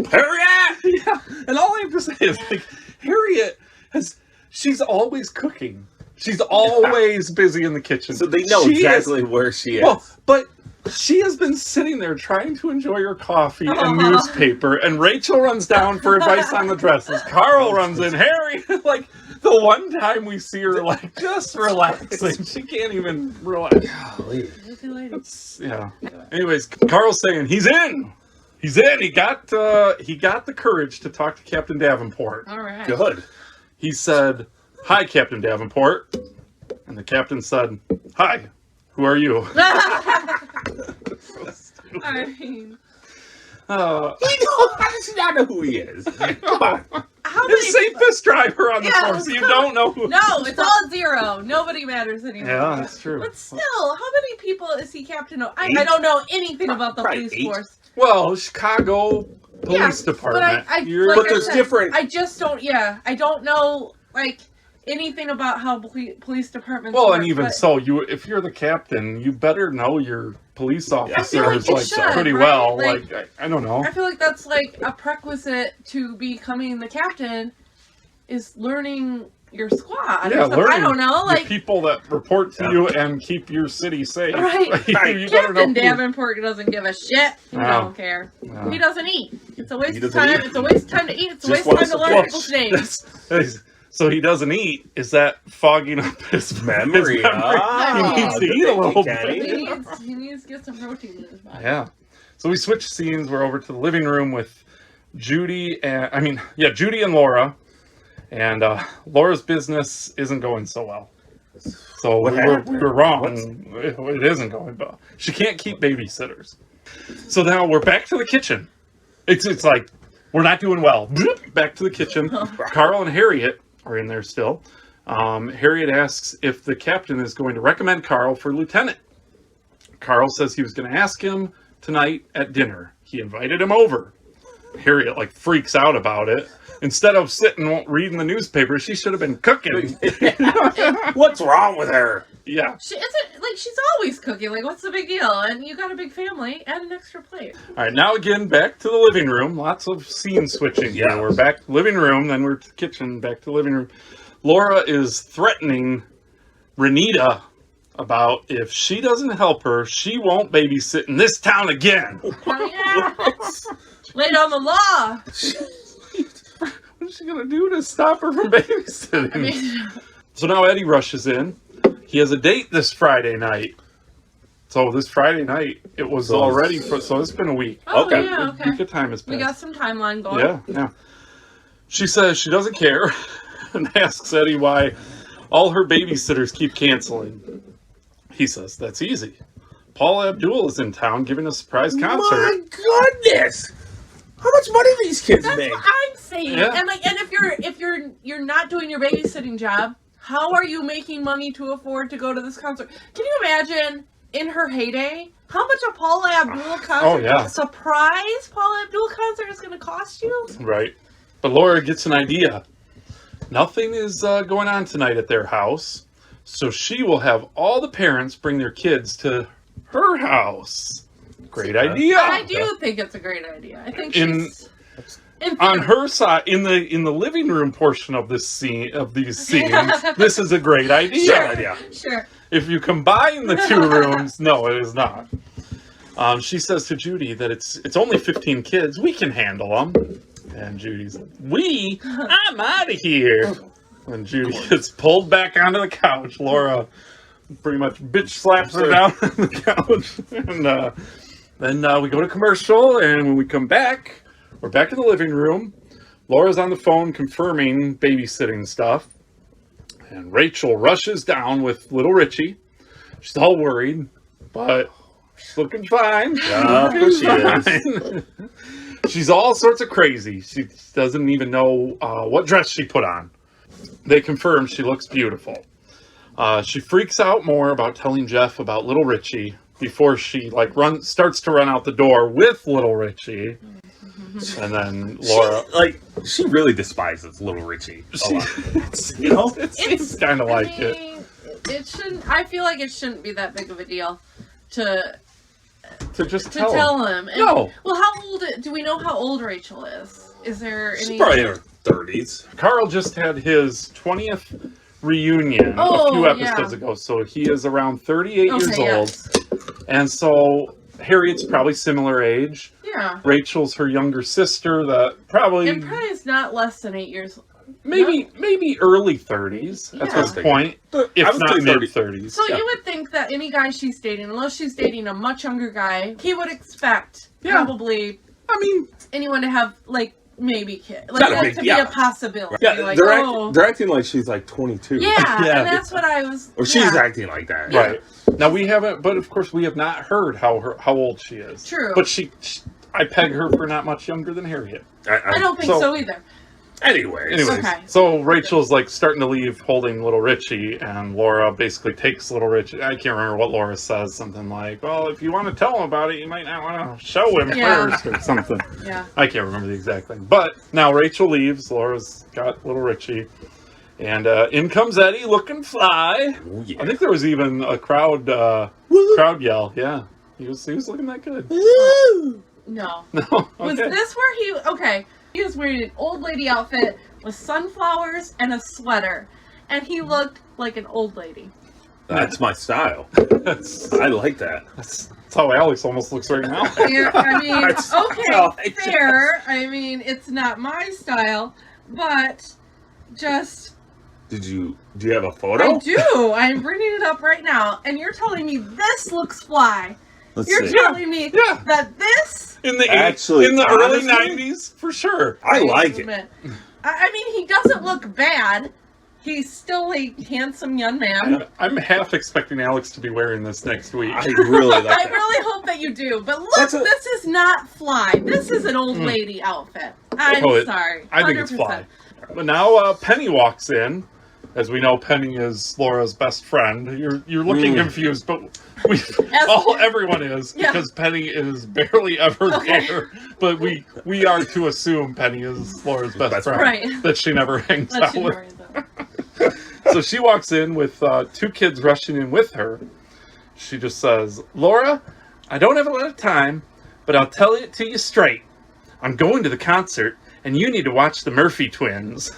Harriet! Yeah. And all I have to say is, like, Harriet she's always cooking. She's always busy in the kitchen. So they know exactly where she is. Well, but she has been sitting there trying to enjoy her coffee and newspaper, and Rachel runs down for advice on the dresses. Carl runs in. Harry, like, the one time we see her, like, just relaxing. She can't even relax. Golly. Yeah. Anyways, Carl's saying he's in. He's in. He got the courage to talk to Captain Davenport. All right. Good. He said, "Hi, Captain Davenport," and the captain said, "Hi, who are you?" I mean, How does he not know who he is? Come on. how The many? safest driver on the Yeah, force. You don't know who. No, it's all 0. Nobody matters anymore. Yeah, that's true. But still, how many people is he captain of? I 8? don't know anything about the Probably police 8. force. Well, Chicago Police Department. But You're- But there's different- I just don't. Yeah, I don't know like anything about how police departments. well, work, and even but- so, if you're the captain, you better know your police officers like you like should, pretty right? well. Like, I don't know. I feel like that's like a prerequisite to becoming the captain, is learning your squad. Yeah, or something. I learning don't know, the like people that report to you and keep your city safe. Right. You better know Captain who- Davenport doesn't give a shit. He No. don't care. No. He doesn't eat. It's a waste He of doesn't time. eat. It's a waste of time to eat. It's a Just waste of time wants to to learn watch. people's names. So he doesn't eat. Is that fogging up his Memory. His memory? Ah, He needs to good eat a thinking, little Kenny. bit. He needs to get some protein in his body. Yeah. So we switch scenes. We're over to the living room with Judy and Laura. And Laura's business isn't going so well. So What we happened? were wrong. It isn't going well. She can't keep babysitters. So now we're back to the kitchen. It's like, we're not doing well. Back to the kitchen. Carl and Harriet are in there still. Harriet asks if the captain is going to recommend Carl for lieutenant. Carl says he was going to ask him tonight at dinner. He invited him over. Harriet like freaks out about it. Instead of sitting reading the newspaper, she should have been cooking. What's wrong with her? Yeah. She's always cooking. Like, what's the big deal? And you got a big family and an extra plate. All right, now again, back to the living room. Lots of scene switching here. Yeah. We're back to living room, then we're to kitchen, back to living room. Laura is threatening Renita about if she doesn't help her, she won't babysit in this town again. Oh, yeah. Lay down the law. What is she going to do to stop her from babysitting? I mean, So now Eddie rushes in. He has a date this Friday night. So this Friday night, it was So- already, so it's been a week. oh, Okay. yeah, A okay. week of time has We passed. got some timeline going. Yeah, yeah. She says she doesn't care and asks Eddie why all her babysitters keep canceling. He says, that's easy. Paul Abdul is in town giving a surprise concert. My goodness! How much money do these kids That's make? what I'm saying. Yeah. And like, and if you're not doing your babysitting job, how are you making money to afford to go to this concert? Can you imagine in her heyday how much a Paula Abdul concert, yeah. surprise Paula Abdul concert is going to cost you? Right. But Laura gets an idea. Nothing is going on tonight at their house, so she will have all the parents bring their kids to her house. Great idea. I do think it's a great idea. I think In- she's On her side, in the living room portion of this scene of these scenes, this is a great idea. Sure. idea. Sure. If you combine the two rooms, no, it is not. She says to Judy that it's only 15 kids. We can handle them. And Judy's like, I'm out of here. And Judy gets pulled back onto the couch. Laura pretty much bitch slaps her down on the couch. And then we go to commercial, and when we come back, we're back in the living room. Laura's on the phone confirming babysitting stuff. And Rachel rushes down with little Richie. She's all worried, but she's looking fine. Yeah, she is. She's all sorts of crazy. She doesn't even know what dress she put on. They confirm she looks beautiful. She freaks out more about telling Jeff about little Richie before she starts to run out the door with little Richie. And then Laura, She really despises little Richie a lot. you know, it's kind of like I mean, it shouldn't. I feel like it shouldn't be that big of a deal to just tell tell him. And, No. Well, how old? Do we know how old Rachel is? Is there any? She's probably in her 30s. Carl just had his 20th reunion a Oh, few episodes yeah. ago, so he is around 38 years Okay, old. yes. And so Harriet's probably similar age. Yeah. Rachel's her younger sister that probably And probably is not less than 8 years. maybe early 30s at Yeah. this point, if I would not say mid 30. 30s. So you would think that any guy she's dating, unless she's dating a much younger guy, he would expect Yeah. probably I mean, anyone to have maybe kids, Not a that big- to yeah. be a possibility. Yeah, Like, they're acting like she's like 22. yeah, Yeah. and that's what I was. Or she's yeah. acting like that. right. Now we haven't, but of course we have not heard how old she is. True. But I peg her for not much younger than Harriet. I don't think so either. Anyways. Okay. So Rachel's starting to leave holding little Richie, and Laura basically takes little Richie. I can't remember what Laura says, something like, well, if you want to tell him about it, you might not want to show him Yeah. first, or something. Yeah. I can't remember the exact thing. But now Rachel leaves, Laura's got little Richie, and in comes Eddie looking fly. Oh, yeah. I think there was even a crowd yell. Yeah, he was looking that good. No. No, Was okay. this where he? Okay. He was wearing an old lady outfit with sunflowers and a sweater, and he looked like an old lady. That's my style. that's, I like that. that's how Alex almost looks right now. Yeah, I mean, That's how I okay, fair. I mean, it's not my style, but just Do you have a photo? I do. I'm bringing it up right now, and you're telling me this looks fly. Let's You're see. telling me Yeah. that this. In the Actually, in the early honestly, 90s, for sure. I like it. I mean, he doesn't look bad. He's still a handsome young man. I'm half expecting Alex to be wearing this next week. I really like I that. really hope that you do. But look, That's a- this is not fly. This is an old lady outfit. I'm Oh, sorry. I think it's 100%. fly. But now Penny walks in. As we know, Penny is Laura's best friend. You're looking confused, but everyone is, Yeah. because Penny is barely ever there. But we are to assume Penny is Laura's best friend. Right. That she never hangs Let's out with. ignore that. So she walks in with two kids rushing in with her. She just says, Laura, I don't have a lot of time, but I'll tell it to you straight. I'm going to the concert, and you need to watch the Murphy twins.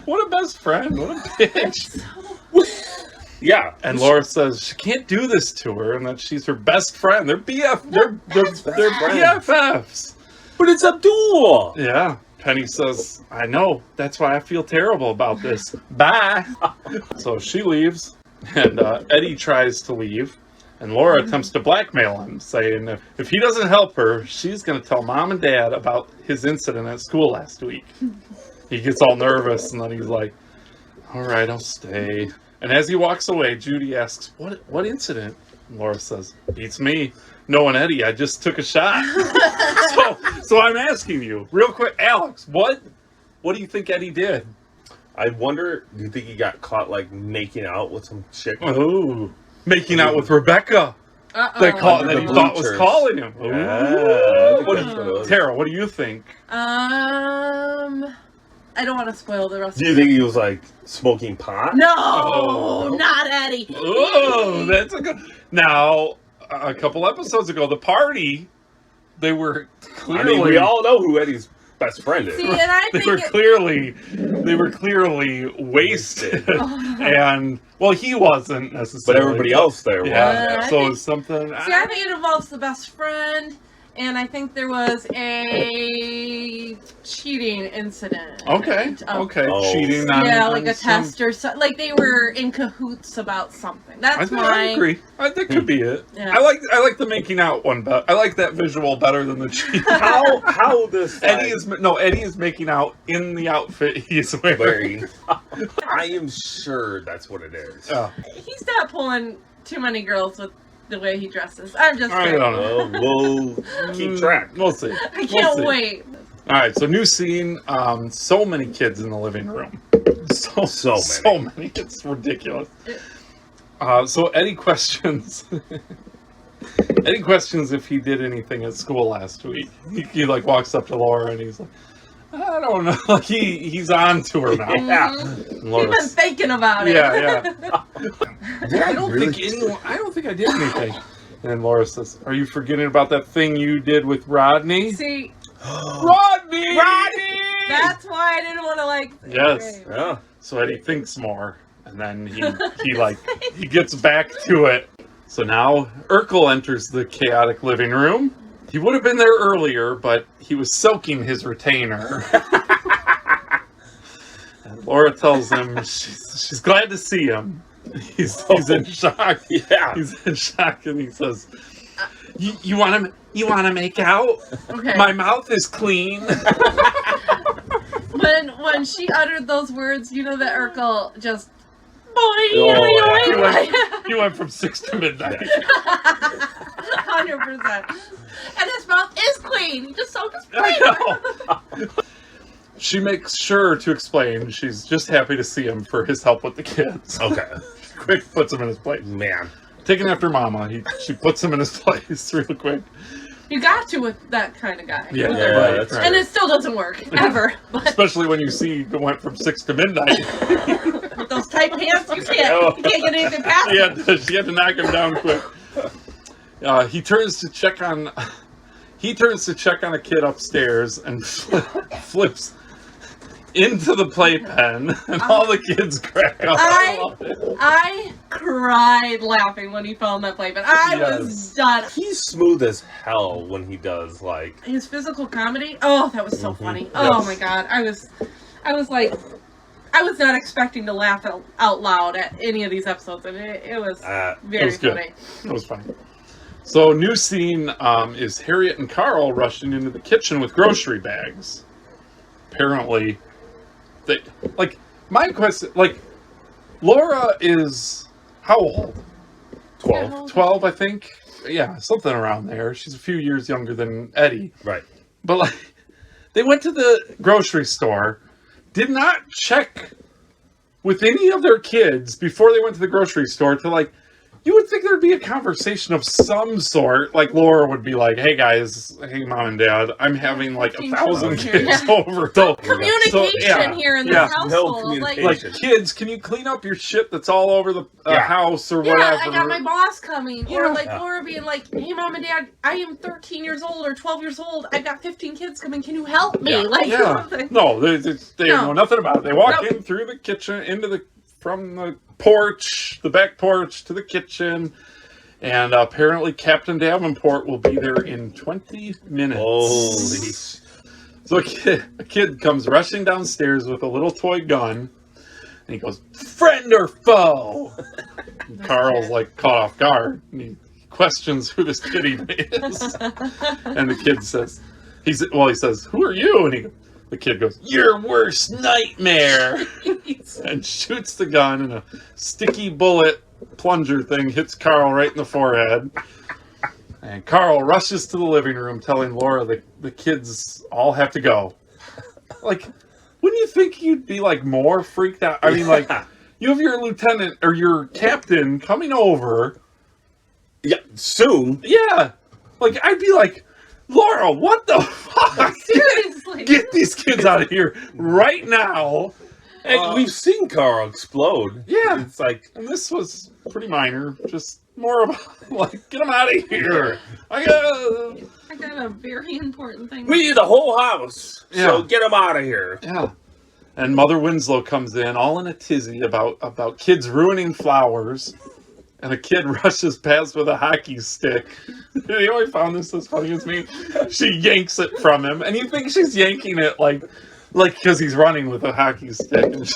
What a best friend. What a bitch. Yeah. And Laura says she can't do this to her, and that she's her best friend. They're they're BFFs. But it's Abdul. Yeah. Penny says, I know. That's why I feel terrible about this. Bye. So she leaves, and Eddie tries to leave, and Laura attempts to blackmail him, saying if he doesn't help her, she's going to tell Mom and Dad about his incident at school last week. He gets all nervous, and then he's like, all right, I'll stay. And as he walks away, Judy asks, what incident? And Laura says, beats me. Knowing Eddie, I just took a shot. so I'm asking you, real quick, Alex, what do you think Eddie did? I wonder, do you think he got caught making out with some chick? Oh, making out with Rebecca. Uh-oh. That Under he the thought was bleachers. calling him. Yeah, Ooh. I think What that's what it was. Tara, what do you think? I don't want to spoil the rest Do of you think he was smoking pot? No, Oh. not Eddie. Oh, that's a good. Now, a couple episodes ago, the party, they were clearly. I mean, we all know who Eddie's best friend is. See, and I They think were clearly wasted, and well, he wasn't necessarily, But everybody else there was. Yeah, I so think- it's something. I think it involves the best friend, and I think there was a cheating incident. Okay. Okay. Oh. Cheating on. Yeah, on like a some- test or something. Like they were in cahoots about something. That's I agree. That could be it. Yeah. I like the making out one better. I like that visual better than the cheating. How this Eddie is making out in the outfit he's wearing. wearing? I am sure that's what it is. Yeah. He's not pulling too many girls with the way he dresses. I'm just I saying. don't know. We'll keep track. We'll see. I can't We'll see. wait. All right, so new scene. So many kids in the living room. So many. It's ridiculous. So Eddie questions. Eddie questions if he did anything at school last week. He like walks up to Laura and he's like, I don't know. Like he's on to her now. Yeah. And He's been Laura's, thinking about it. yeah. I don't really? think I did anything. And Laura says, "Are you forgetting about that thing you did with Rodney?" See, Rodney! that's why I didn't want to like. Yes. Yeah. So Eddie thinks more, and then he gets back to it. So now Urkel enters the chaotic living room. He would have been there earlier, but he was soaking his retainer. And Laura tells him she's glad to see him. He's in shock. Yeah. He's in shock, and he says, "You want to make out? Okay. My mouth is clean." When she uttered those words, you know that Urkel just. He went from 6 to midnight. 100%. And his mouth is clean. He just soaked his I know. She makes sure to explain she's just happy to see him for his help with the kids. Okay. Quick puts him in his place. Man. Taking after Mama, she puts him in his place real quick. You got to with that kind of guy. Yeah, Yeah, right, that's right. And it still doesn't work, ever. But Especially when you see it went from 6 to midnight. with those tight pants, you can't get anything past them. She had to knock him down quick. He turns to check on a kid upstairs and flips into the playpen, and all the kids crack up. I cried laughing when he fell in that playpen. I was done. He's smooth as hell when he does, like... His physical comedy, oh, that was so funny. Oh my god, I was like, I was not expecting to laugh out loud at any of these episodes, and it was very It was good. funny. It was funny. So, new scene is Harriet and Carl rushing into the kitchen with grocery bags. Apparently, my question, Laura is how old? 12. 12, I think. Yeah, something around there. She's a few years younger than Eddie. Right. But they went to the grocery store, did not check with any of their kids before they went to the grocery store to you would think there'd be a conversation of some sort. Like Laura would be like, "Hey guys, hey mom and dad, I'm having 1,000 kids over." So, Communication here in this household. No communication. Like, kids, can you clean up your shit that's all over the house or whatever? yeah, I got my boss coming. Or Yeah. Laura being like, "Hey mom and dad, I am 13 years old or 12 years old. I've got 15 kids coming. Can you help me?" Yeah. No, they know nothing about it. They walk in through the kitchen from the porch, the back porch to the kitchen, and apparently Captain Davenport will be there in 20 minutes. Holy. So a kid comes rushing downstairs with a little toy gun, and he goes, "Friend or foe?" And Carl's caught off guard, and he questions who this kid even is. And the kid says, he says, "Who are you?" And the kid goes, "Your worst nightmare," and shoots the gun, and a sticky bullet plunger thing hits Carl right in the forehead. And Carl rushes to the living room, telling Laura the kids all have to go. Wouldn't you think you'd be more freaked out? I mean, you have your lieutenant or your captain coming over. Yeah, soon. Yeah, I'd be like, "Laura, what the fuck? Seriously. Get these kids out of here right now." And we've seen Carl explode. Yeah. It's And this was pretty minor, just more about, get them out of here. I got a very important thing. we need the whole house. So Yeah. get him out of here. Yeah. And Mother Winslow comes in all in a tizzy about kids ruining flowers. and a kid rushes past with a hockey stick. You know, I found this as funny as me. She yanks it from him, and you think she's yanking it like because he's running with a hockey stick. And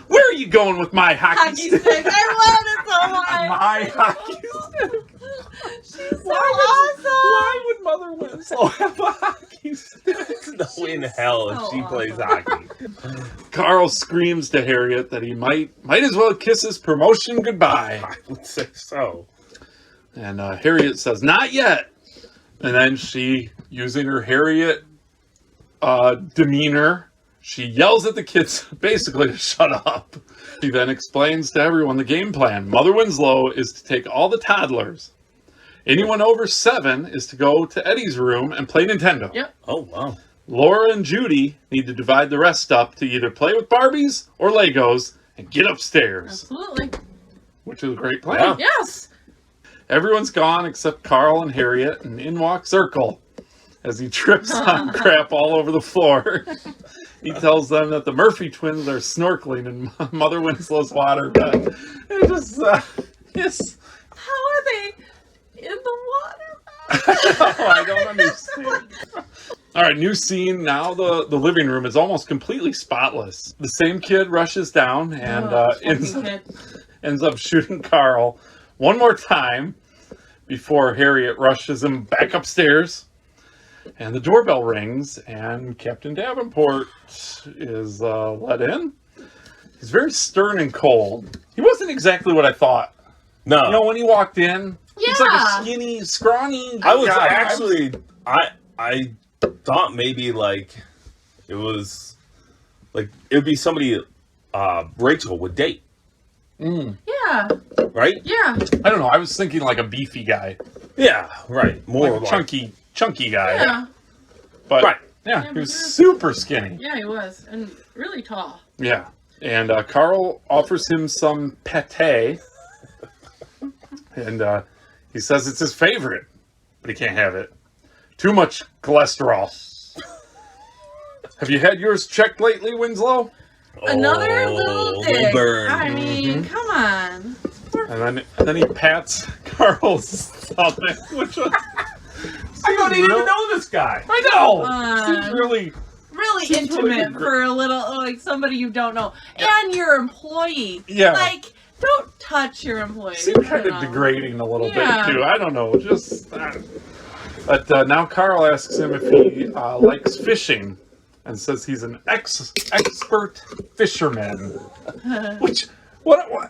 where are you going with my hockey stick? I love it so much. My hockey stick. She's so awesome. Why would Mother Winslow have a hockey stick? No way in hell if so she plays awesome. hockey. Carl screams to Harriet that he might as well kiss his promotion goodbye. I would say so. And Harriet says, not yet. And then she, using her Harriet demeanor, she yells at the kids basically to shut up. She then explains to everyone the game plan. Mother Winslow is to take all the toddlers. Anyone over 7 is to go to Eddie's room and play Nintendo. Yep. Oh, wow. Laura and Judy need to divide the rest up to either play with Barbies or Legos and get upstairs, Absolutely. which is a great plan. Yeah. Yes. Everyone's gone except Carl and Harriet, and in walks Urkel as he trips on crap all over the floor. He tells them that the Murphy twins are snorkeling in Mother Winslow's waterbed. It just, yes. How are they in the water? I don't understand. All right, new scene. Now the living room is almost completely spotless. The same kid rushes down and ends up shooting Carl one more time before Harriet rushes him back upstairs. And the doorbell rings, and Captain Davenport is let in. He's very stern and cold. He wasn't exactly what I thought. No. You know, when he walked in, he's like a Yeah. skinny, scrawny I was guy. actually, I thought maybe like it was like it would be somebody Rachel would date, Yeah. right? Yeah. I don't know. I was thinking like a beefy guy, Yeah, right. More like a chunky guy. Yeah. But Right. yeah, Yeah, he was but yeah. super skinny. Yeah, he was. And really tall. Yeah, and Carl offers him some pate, and he says it's his favorite, but he can't have it. Too much cholesterol. Have you had yours checked lately, Winslow? Another little dig. burn. I mean, come on. And then he pats Carl's stomach, which was... I don't even know this guy. I know! Fun. Seems really... Really Seems really intimate for a little, like somebody you don't know. And your employee. Yeah. Like, don't touch your employee. Seemed kind you of know. degrading a little Yeah. bit, too. I don't know, just... But now Carl asks him if he likes fishing, and says he's an expert fisherman. Which, why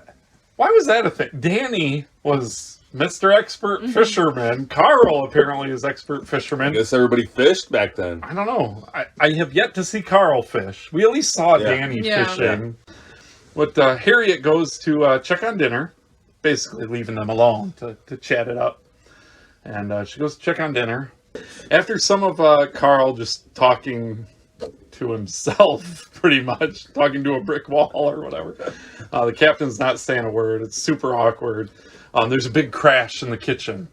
was that a thing? Danny was Mr. Expert Fisherman. Carl apparently is expert I fisherman. guess everybody fished back then. I don't know. I have yet to see Carl fish. We at least saw Yeah. Danny Yeah. fishing. But Harriet goes to check on dinner, basically leaving them alone to chat it up. And she goes to check on dinner. After some of Carl just talking to himself, pretty much, talking to a brick wall or whatever, the captain's not saying a word. It's super awkward. There's a big crash in the kitchen,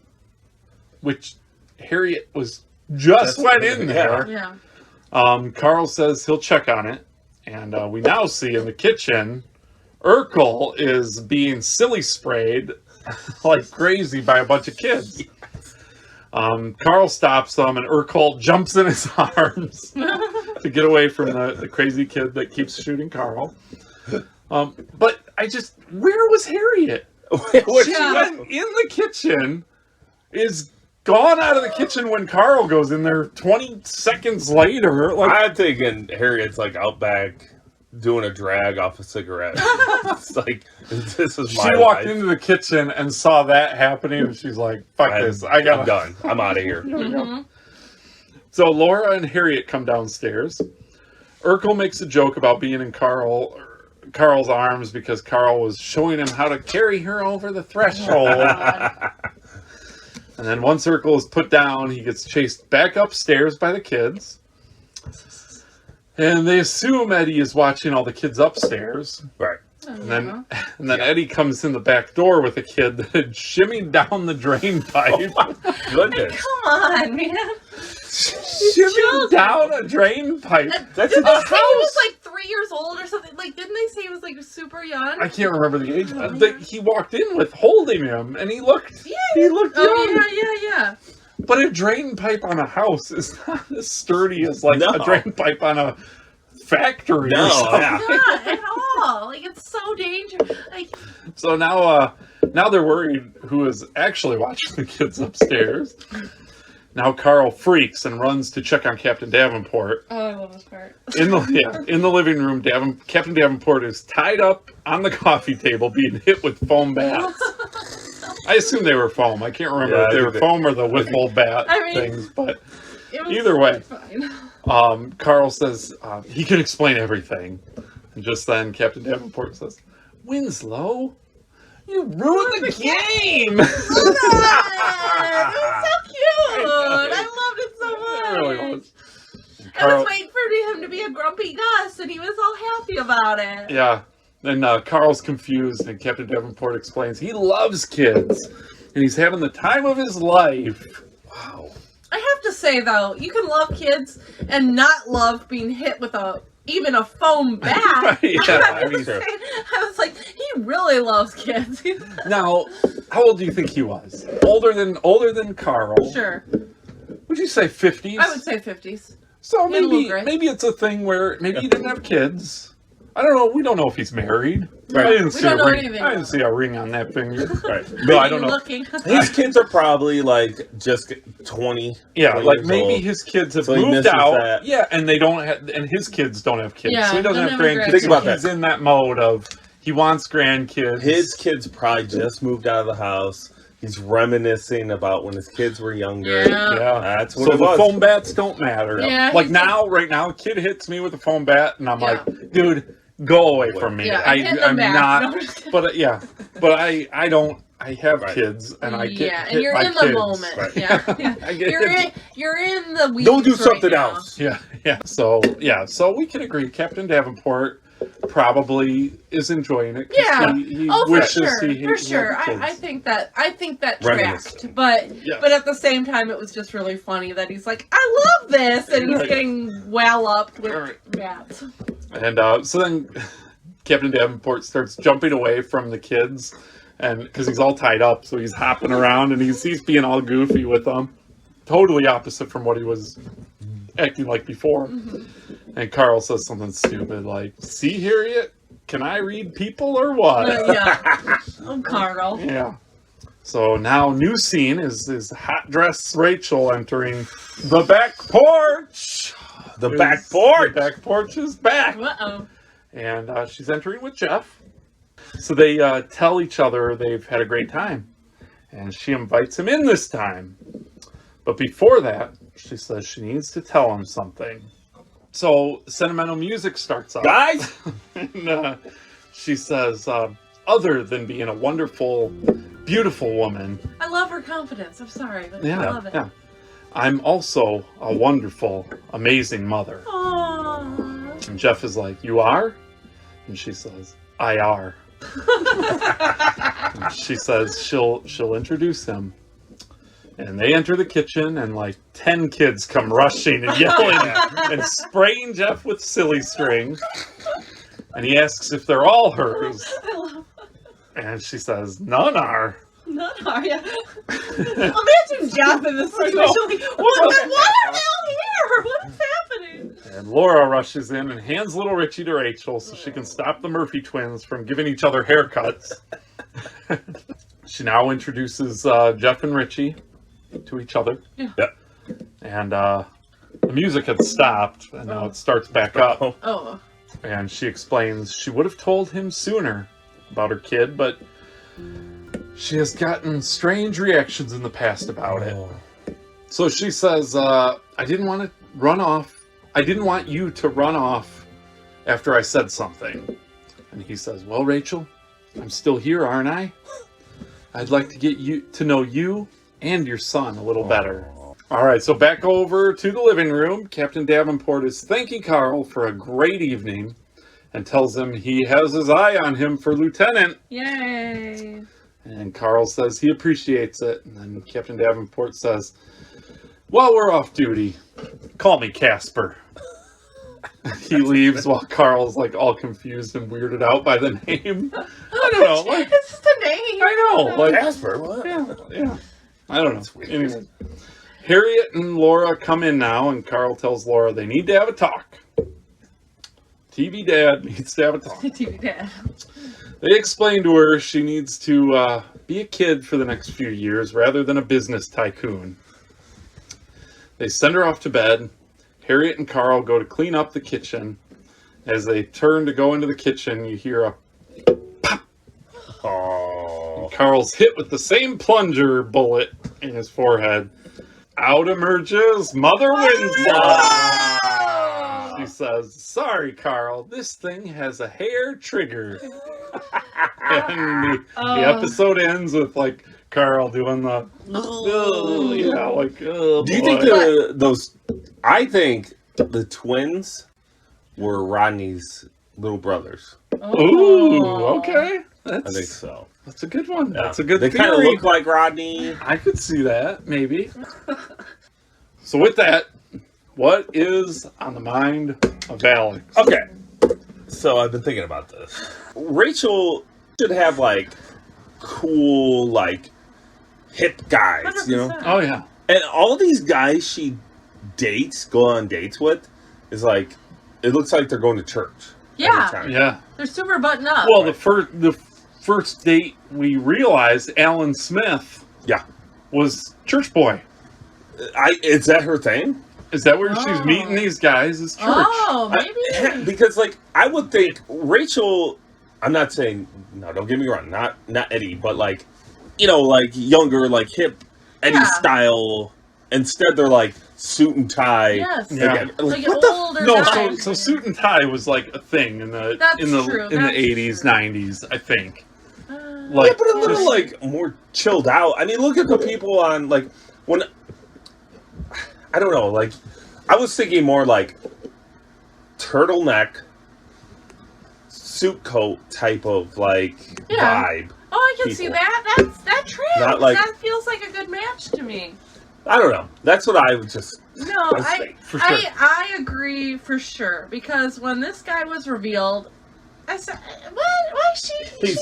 which Harriet went in there. Yeah. Carl says he'll check on it. And we now see in the kitchen, Urkel is being silly sprayed like crazy by a bunch of kids. Carl stops them, and Urkel jumps in his arms to get away from the crazy kid that keeps shooting Carl. But where was Harriet? She went in the kitchen, is gone out of the kitchen when Carl goes in there 20 seconds later. Like, I'm thinking Harriet's like out back doing a drag off a cigarette. It's like, this is my she walked life. into the kitchen and saw that happening, and she's like, fuck this. I'm done. I'm out of here. So Laura and Harriet come downstairs. Urkel makes a joke about being in Carl's arms because Carl was showing him how to carry her over the threshold. And then once Urkel is put down, he gets chased back upstairs by the kids. And they assume Eddie is watching all the kids upstairs. Right. And then Eddie comes in the back door with a kid that had shimmied down the drain pipe. Goodness. Come on, man. Shimmied down a drain pipe. That's He a was like 3 years old or something. Like, didn't they say he was like super young? I can't remember the age. Oh, But he walked in with holding him, and he looked young. Oh yeah. But a drain pipe on a house is not as sturdy as like No. a drain pipe on a factory. No, or something. yeah. Not at all. Like, it's so dangerous. Like, So now they're worried who is actually watching the kids upstairs. Now Carl freaks and runs to check on Captain Davenport. oh, I love this part. In the living room, Captain Davenport is tied up on the coffee table, being hit with foam bats. I assume they were foam. I can't remember Yeah, if they I were think foam or the wiffle bat I mean, things, but It was either way. fine. Carl says he can explain everything. And just then, Captain Davenport says, Winslow, you ruined the game! It was so cute. I loved it so much. It really was. And I Carl, was waiting for him to be a grumpy Gus, and he was all happy about it. yeah. Then Carl's confused, and Captain Davenport explains he loves kids, and he's having the time of his life. Wow. I have to say, though, you can love kids and not love being hit with even a foam bat. Yeah, I, I mean, was like, he really loves kids. now, how old do you think he was? Older than Carl? Sure. Would you say 50s? I would say 50s. So Yeah, a little maybe gray. maybe it's a thing where maybe he didn't have kids. I don't know. We don't know if he's married. Right. I didn't We see don't a know ring. anything I didn't about see a ring on that finger. Right. No, I don't know. Looking. His kids are probably like just 20. Yeah, 20 like years maybe old. his kids have So he moved misses out. that. Yeah, and they don't have, and his kids don't have kids, Yeah, so he doesn't don't have have grandkids. grandkids. Think So about he's that. in that mode of he wants grandkids. His kids probably just moved out of the house. He's reminiscing about when his kids were younger. Yeah. Yeah, That's what so it the was. foam bats don't matter. Yeah, like he's now, right now, a kid hits me with a foam bat, and I'm Yeah. like, dude, go away from me. Yeah, I hit them I'm back. not. No, I'm just kidding. But but I don't. I have Right. kids, and I get Yeah, hit and you're by in the kids. moment. Right. Yeah. yeah. I get You're in the weeds. Don't do right something now. else. Yeah. So we can agree. Captain Davenport probably is enjoying it. 'Cause Yeah. He Oh, for wishes sure, he for sure. had I kids. think that tracked, Reminiscent. but Yes. but at the same time, it was just really funny that he's like, I love this, and he's Right. getting well up with Right. bats. And so then Captain Davenport starts jumping away from the kids, and because he's all tied up, so he's hopping around and he's being all goofy with them. Totally opposite from what he was acting like before. And Carl says something stupid like, "See, Harriet, can I read people or what?" Yeah. Oh, Carl. Yeah. So now, new scene is hot dress Rachel entering the back porch. The back porch. The back porch is back. Uh-oh. And she's entering with Jeff. So they tell each other they've had a great time. And she invites him in this time. But before that, she says she needs to tell him something. So sentimental music starts up. Guys, And she says, other than being a wonderful, beautiful woman, I love her confidence. I'm sorry, but I yeah, love it. yeah, I'm also a wonderful, amazing mother. Aww. And Jeff is like, you are? And she says, I are. And she says she'll introduce him. And they enter the kitchen, and like 10 kids come rushing and yelling and spraying Jeff with silly string. And he asks if they're all hers. I love And she says, none are. None are you? Imagine Jeff in this situation. Like, why are they all here? What is happening? And Laura rushes in and hands little Richie to Rachel so she can stop the Murphy twins from giving each other haircuts. She now introduces Jeff and Richie to each other. Yep. And the music had stopped, and now it starts back up. Oh. And she explains she would have told him sooner about her kid, but she has gotten strange reactions in the past about it. So she says, I didn't want to run off. I didn't want you to run off after I said something. And he says, well, Rachel, I'm still here, aren't I? I'd like to get you to know you and your son a little better. All right, so back over to the living room. Captain Davenport is thanking Carl for a great evening and tells him he has his eye on him for lieutenant. Yay. And Carl says he appreciates it. And then Captain Davenport says, while we're off duty, call me Casper. he leaves while Carl's like all confused and weirded out by the name. I don't know. Like, It's just a name. I know. Like, Casper, what? yeah. I don't know. Anyway, Harriet and Laura come in now, and Carl tells Laura they need to have a talk. TV Dad needs to have a talk. TV Dad. They explain to her she needs to be a kid for the next few years rather than a business tycoon. They send her off to bed. Harriet and Carl go to clean up the kitchen. As they turn to go into the kitchen, you hear a pop. Oh. Carl's hit with the same plunger bullet in his forehead. Out emerges Mother Winslow. She says, "Sorry, Carl, this thing has a hair trigger." And the episode ends with like Carl doing the, yeah, like. Oh, Do you boy. think those? I think the twins were Rodney's little brothers. Ooh, okay. I think so. That's a good one. Yeah. That's a good They kind of theory. look like Rodney. I could see that, maybe. So with that, what is on the mind of Alex? Okay. So I've been thinking about this. Rachel should have like cool, like hip guys, you know? 100%. Oh, yeah. And all these guys she go on dates with, is like, it looks like they're going to church. every Yeah. time. Yeah. They're super buttoned up. Well, the first date we realized Alan Smith Yeah. was church boy. Is that her thing? Is that where she's Oh. meeting these guys? Is church? Oh, maybe. Because like I would think Rachel, I'm not saying no, don't get me wrong, not Eddie, but like, you know, like younger, like hip Eddie Yeah. style. Instead, they're like suit and tie. Yes. Yeah. Like what the older No, guys. so suit and tie was like a thing in the That's in the true, in the that's 80s, true. 90s, I think. Uh, Like, Yeah, but a little just- like more chilled out. I mean, look at the people on like when I don't know, like I was thinking more like turtleneck, suit coat type of like Yeah. vibe. oh, I can see people. that. That tracks. Not like- That feels like a good match to me. I don't know. That's what I would just. No, Let's I, see. For sure. I agree for sure because when this guy was revealed, I said, "What? Why is she?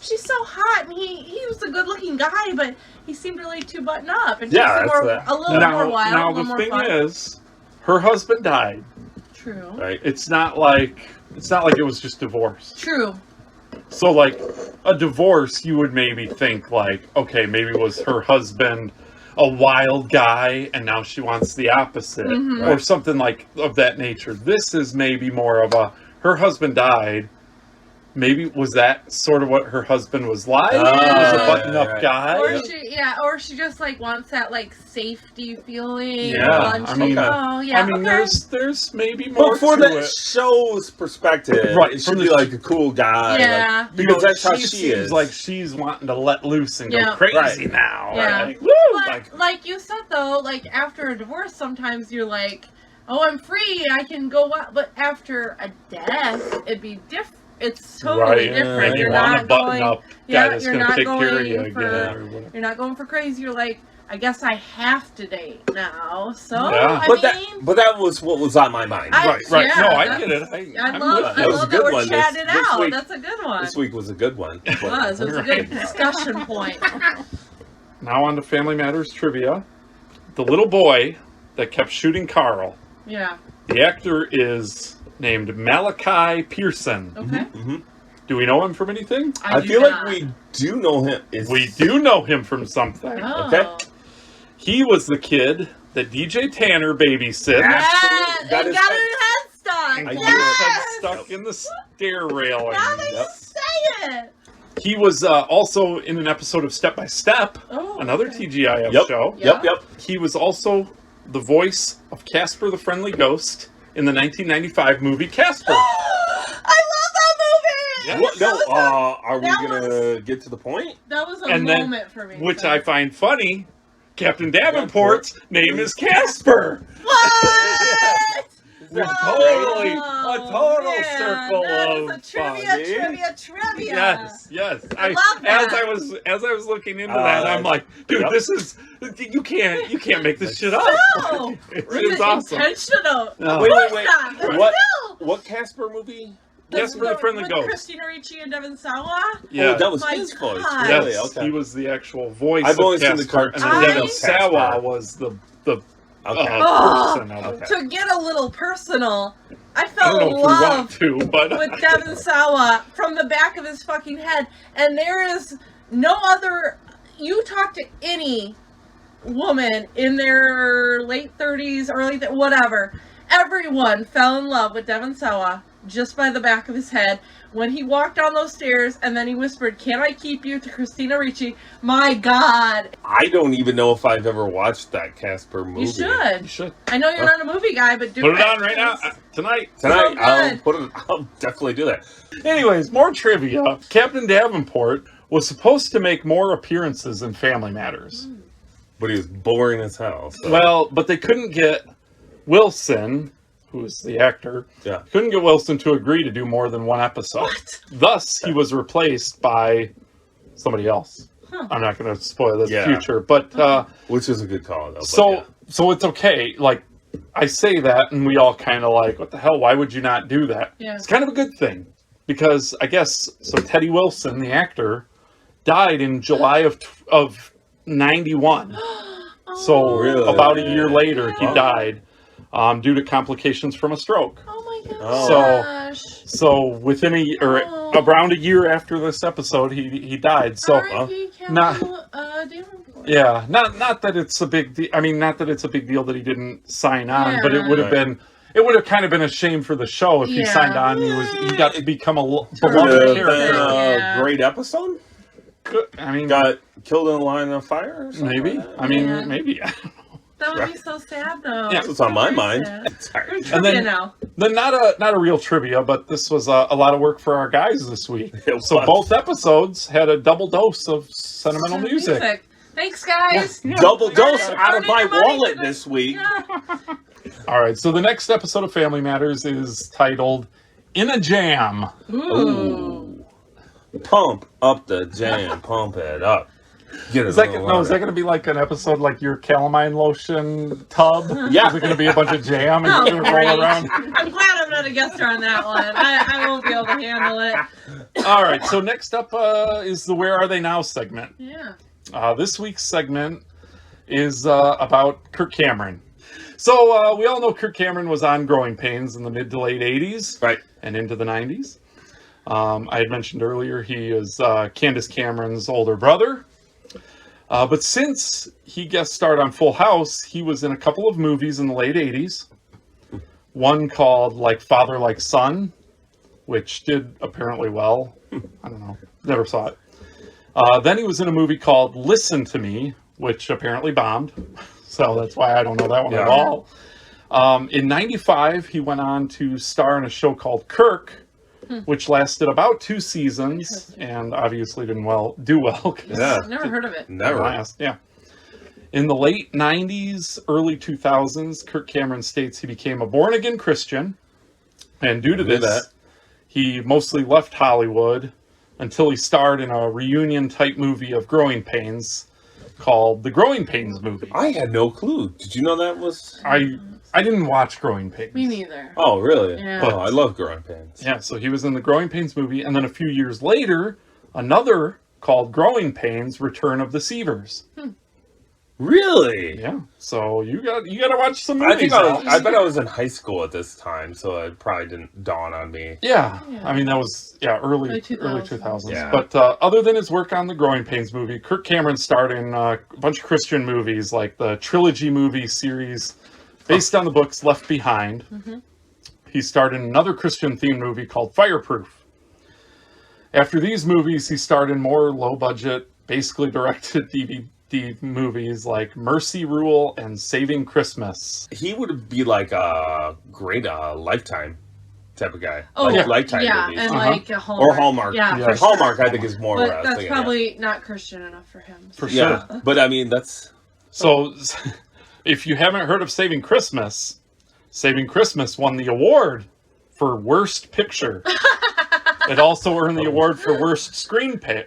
She's so hot, and he was a good-looking guy, but he seemed really too buttoned up and Yeah, just that's a little now, more wild, a now little the more thing fun." is, her husband died. True. Right. It's not like it was just divorced. True. So like a divorce, you would maybe think like, okay, maybe was her husband a wild guy and now she wants the opposite, Mhm. or Right. something like of that nature. This is maybe more of a her husband died. Maybe was that sort of what her husband was like? He was a Yeah. button-up Right. guy. Or she just like wants that like safety feeling. Yeah, lunch, I mean- oh yeah. I mean, okay. there's maybe more But for to the it. show's perspective, Right, it from should the- be like a cool guy. Yeah. Like, because that's how she seems is. like she's wanting to let loose and Yeah. go crazy Right. now. Yeah. Like, woo! But like you said though, like after a divorce, sometimes you're like, "Oh, I'm free. I can go out." But after a death, it'd be different. It's totally Right, different. and you You're want a not button going. up yeah, guy that's you're going to not take care of you going for- again. Or whatever. You're not going for crazy. You're like, I guess I have to date now. So Yeah. I but mean, that was what was on my mind. I- Right. yeah, no, I that's- get it. I I'm love with That I you. was a love good that we're one this- chatting it this out. week. That's a good one. This week was a good one. It was. It was a Right. good discussion point. Now on to Family Matters trivia. The little boy that kept shooting Carl. Yeah. The actor is named Malachi Pearson. Okay. hmm Do we know him from anything? I do feel not. like we do know him. We do know him from something. Oh. Okay. He was the kid that DJ Tanner babysits. Yeah. Yes, That and is got right. her head stuck. And I got do. his head Yes. stuck in the stair railing. Now that Yep. you say it. He was also in an episode of Step by Step, Oh, another okay. TGIF Yep. show. Yep. Yep. He was also the voice of Casper the Friendly Ghost in the 1995 movie Casper. I love that movie. Yeah. What? No. That was Are we that gonna get to the point? That was a And then- moment for me. Which so. I find funny. Captain Davenport's name is Casper. What? We're Totally. Oh, A total man, circle that of is a trivia, funny. trivia. Yes. I love that. As I was looking into that, I'm like, dude, Yep. this is you can't make this shit up. No, It was is it awesome. intentional? No. Wait, Of wait, course not, but What? still. What Casper movie? Casper the Friendly with Ghost. Christina Ricci and Devon Sawa. Yeah. Oh, that was My his voice. God. Really? Yes, Okay. he was the actual voice I've of only seen the Casper, and cartoon then Devon of Sawa Casper. was the Okay. Oh, person of it. Okay. To get a little personal, I I fell don't in know if we want love to, but with Devon Sawa from the back of his fucking head. And there is no other. You talk to any woman in their late 30s, early whatever. Everyone fell in love with Devon Sawa just by the back of his head when he walked down those stairs and then he whispered, "Can I keep you?" to Christina Ricci. My God, I don't even know if I've ever watched that Casper movie. you should. you should I know you're not a movie guy, but do put it on right now tonight. Tonight, So I'll good. put it. I'll definitely do that. Anyways, more trivia. Captain Davenport was supposed to make more appearances in Family Matters. But he was boring as hell. So. Well, but they couldn't get Wilson, who is the actor, Yeah. couldn't get Wilson to agree to do more than one episode. What? Thus, he was replaced by somebody else. Huh. I'm not going to spoil the Yeah. future, but Which is a good call, though. but so yeah. so it's okay. Like I say that, and we all kind of like, what the hell? Why would you not do that? Yeah. It's kind of a good thing because I guess so. Teddy Wilson, the actor, died in July of '91. So Really? about a year later, he Wow. died due to complications from a stroke. Oh my Oh. gosh. So within Oh. around a year after this episode, he died. So R.I.P. not- Captain Davenport. yeah, not that it's a big deal. I mean, not that it's a big deal that he didn't sign on, but it Yeah. would have Right. been. It would have kind of been a shame for the show if he Yeah. signed on. He got to become a Would beloved have been character. Yeah. a great episode. I mean, Got killed in a line of fire or something? maybe. like that? I mean, Yeah. maybe. That would be so sad, though. Yeah. That's what's on my mind. Sad. Sorry. Who's And then- trivia now? Then not a real trivia, but this was a lot of work for our guys this week. It So was. both episodes had a double dose of sentimental music. Thanks, guys. Double dose Yeah. out of my Earning your money wallet for the- this week. Yeah. All right, so the next episode of Family Matters is titled "In a Jam." Ooh. Pump up the jam. Pump it up. Get it Is that a little no? Is that louder. going to be like an episode like your calamine lotion tub? Yeah. Is it going to be a bunch of jam and Oh, you're gonna great. roll around? I'm glad I'm not a guest star on that one. I won't be able to handle it. All right, so next up is the "Where Are They Now" segment. Yeah. This week's segment is about Kirk Cameron. So we all know Kirk Cameron was on Growing Pains in the mid to late 80s Right. and into the 90s. I had mentioned earlier he is Candace Cameron's older brother. But since he guest starred on Full House, he was in a couple of movies in the late 80s. One called Like Father, Like Son, which did apparently well. I don't know. Never saw it. Then he was in a movie called Listen to Me, which apparently bombed. So that's why I don't know that one at Yeah. all. In '95, he went on to star in a show called Kirk, which lasted about 2 seasons and obviously didn't do well. 'Cause Yeah. Never heard of it. Never. last, yeah. In the late 90s, early 2000s, Kirk Cameron states he became a born-again Christian. And due to Knew this, that. he mostly left Hollywood until he starred in a reunion-type movie of Growing Pains called The Growing Pains Movie. I had no clue. Did you know that was? I didn't watch Growing Pains. Me neither. Oh, really? Yeah. Oh, I love growing pains. Yeah, so he was in the Growing Pains movie, and then a few years later, another called Growing Pains: Return of the Seavers. Really? Yeah, so you got to watch some movies. I think Al. I bet I was in high school at this time, so it probably didn't dawn on me. Yeah, Yeah. I mean that was early Early 2000s. Yeah. But other than his work on the Growing Pains movie, Kirk Cameron starred in a bunch of Christian movies like the trilogy movie series based on the books Left Behind. He starred in another Christian themed movie called Fireproof. After these movies, he starred in more low budget, basically directed DVD movies like Mercy Rule and Saving Christmas. He would be like a great Lifetime type of guy. Oh, like yeah. Lifetime yeah, movies. and Uh-huh. like a Hallmark. Or Hallmark. Yeah, Yeah. for sure. Hallmark, I think, is more But what I was that's thinking, probably not Christian enough for him. For yeah. sure. But I mean, that's So, if you haven't heard of Saving Christmas Saving Christmas won the award for Worst Picture. It also earned the award for Worst Screenplay.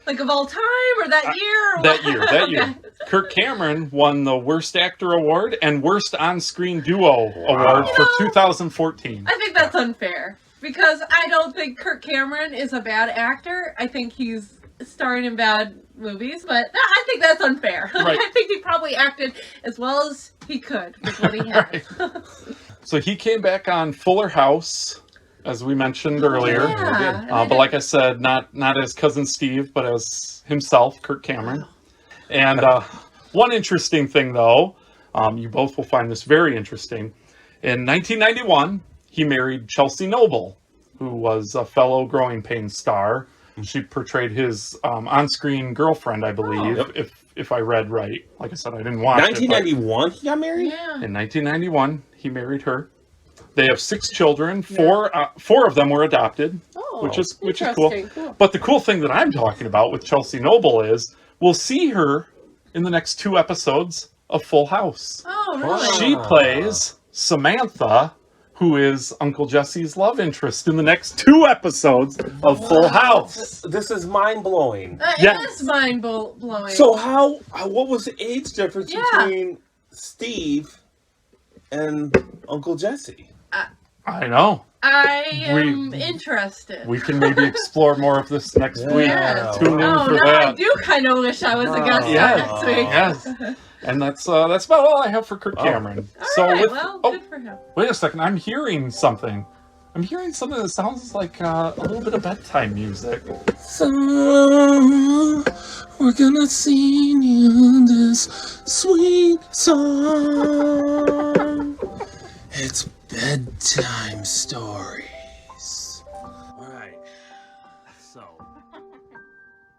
Like of all time, or that year? Or That year. Okay. Kirk Cameron won the Worst Actor Award and Worst On-Screen Duo Award for 2014. I think that's unfair because I don't think Kirk Cameron is a bad actor. I think he's starring in bad movies, but I think that's unfair. Right. I think he probably acted as well as he could with what he had. Right. So he came back on Fuller House, as we mentioned earlier. Yeah. But like I said, not as Cousin Steve, but as himself, Kirk Cameron. And one interesting thing, though, you both will find this very interesting. In 1991, he married Chelsea Noble, who was a fellow Growing Pains star. She portrayed his on-screen girlfriend, I believe, if I read right. Like I said, I didn't watch 1991, he got married? Yeah. In 1991, he married her. They have 6 children. Four of them were adopted, which is cool. Interesting. But the cool thing that I'm talking about with Chelsea Noble is we'll see her in the next 2 episodes of Full House. Oh, really? She plays Samantha, who is Uncle Jesse's love interest in the next 2 episodes of Full House. This is mind-blowing. Yes. It is mind-blowing. So what was the age difference Yeah. between Steve and Uncle Jesse? I know. I am interested. We can maybe explore more of this next week. Yes. Tune in Oh, for no, that. I do kind of wish I was a guest Yeah. next week. Yes. And that's about all I have for Kirk Cameron. All right, well, good for him. Wait a second, I'm hearing something. I'm hearing something that sounds like a little bit of bedtime music. So we're gonna sing you this sweet song. It's bedtime stories. All right. So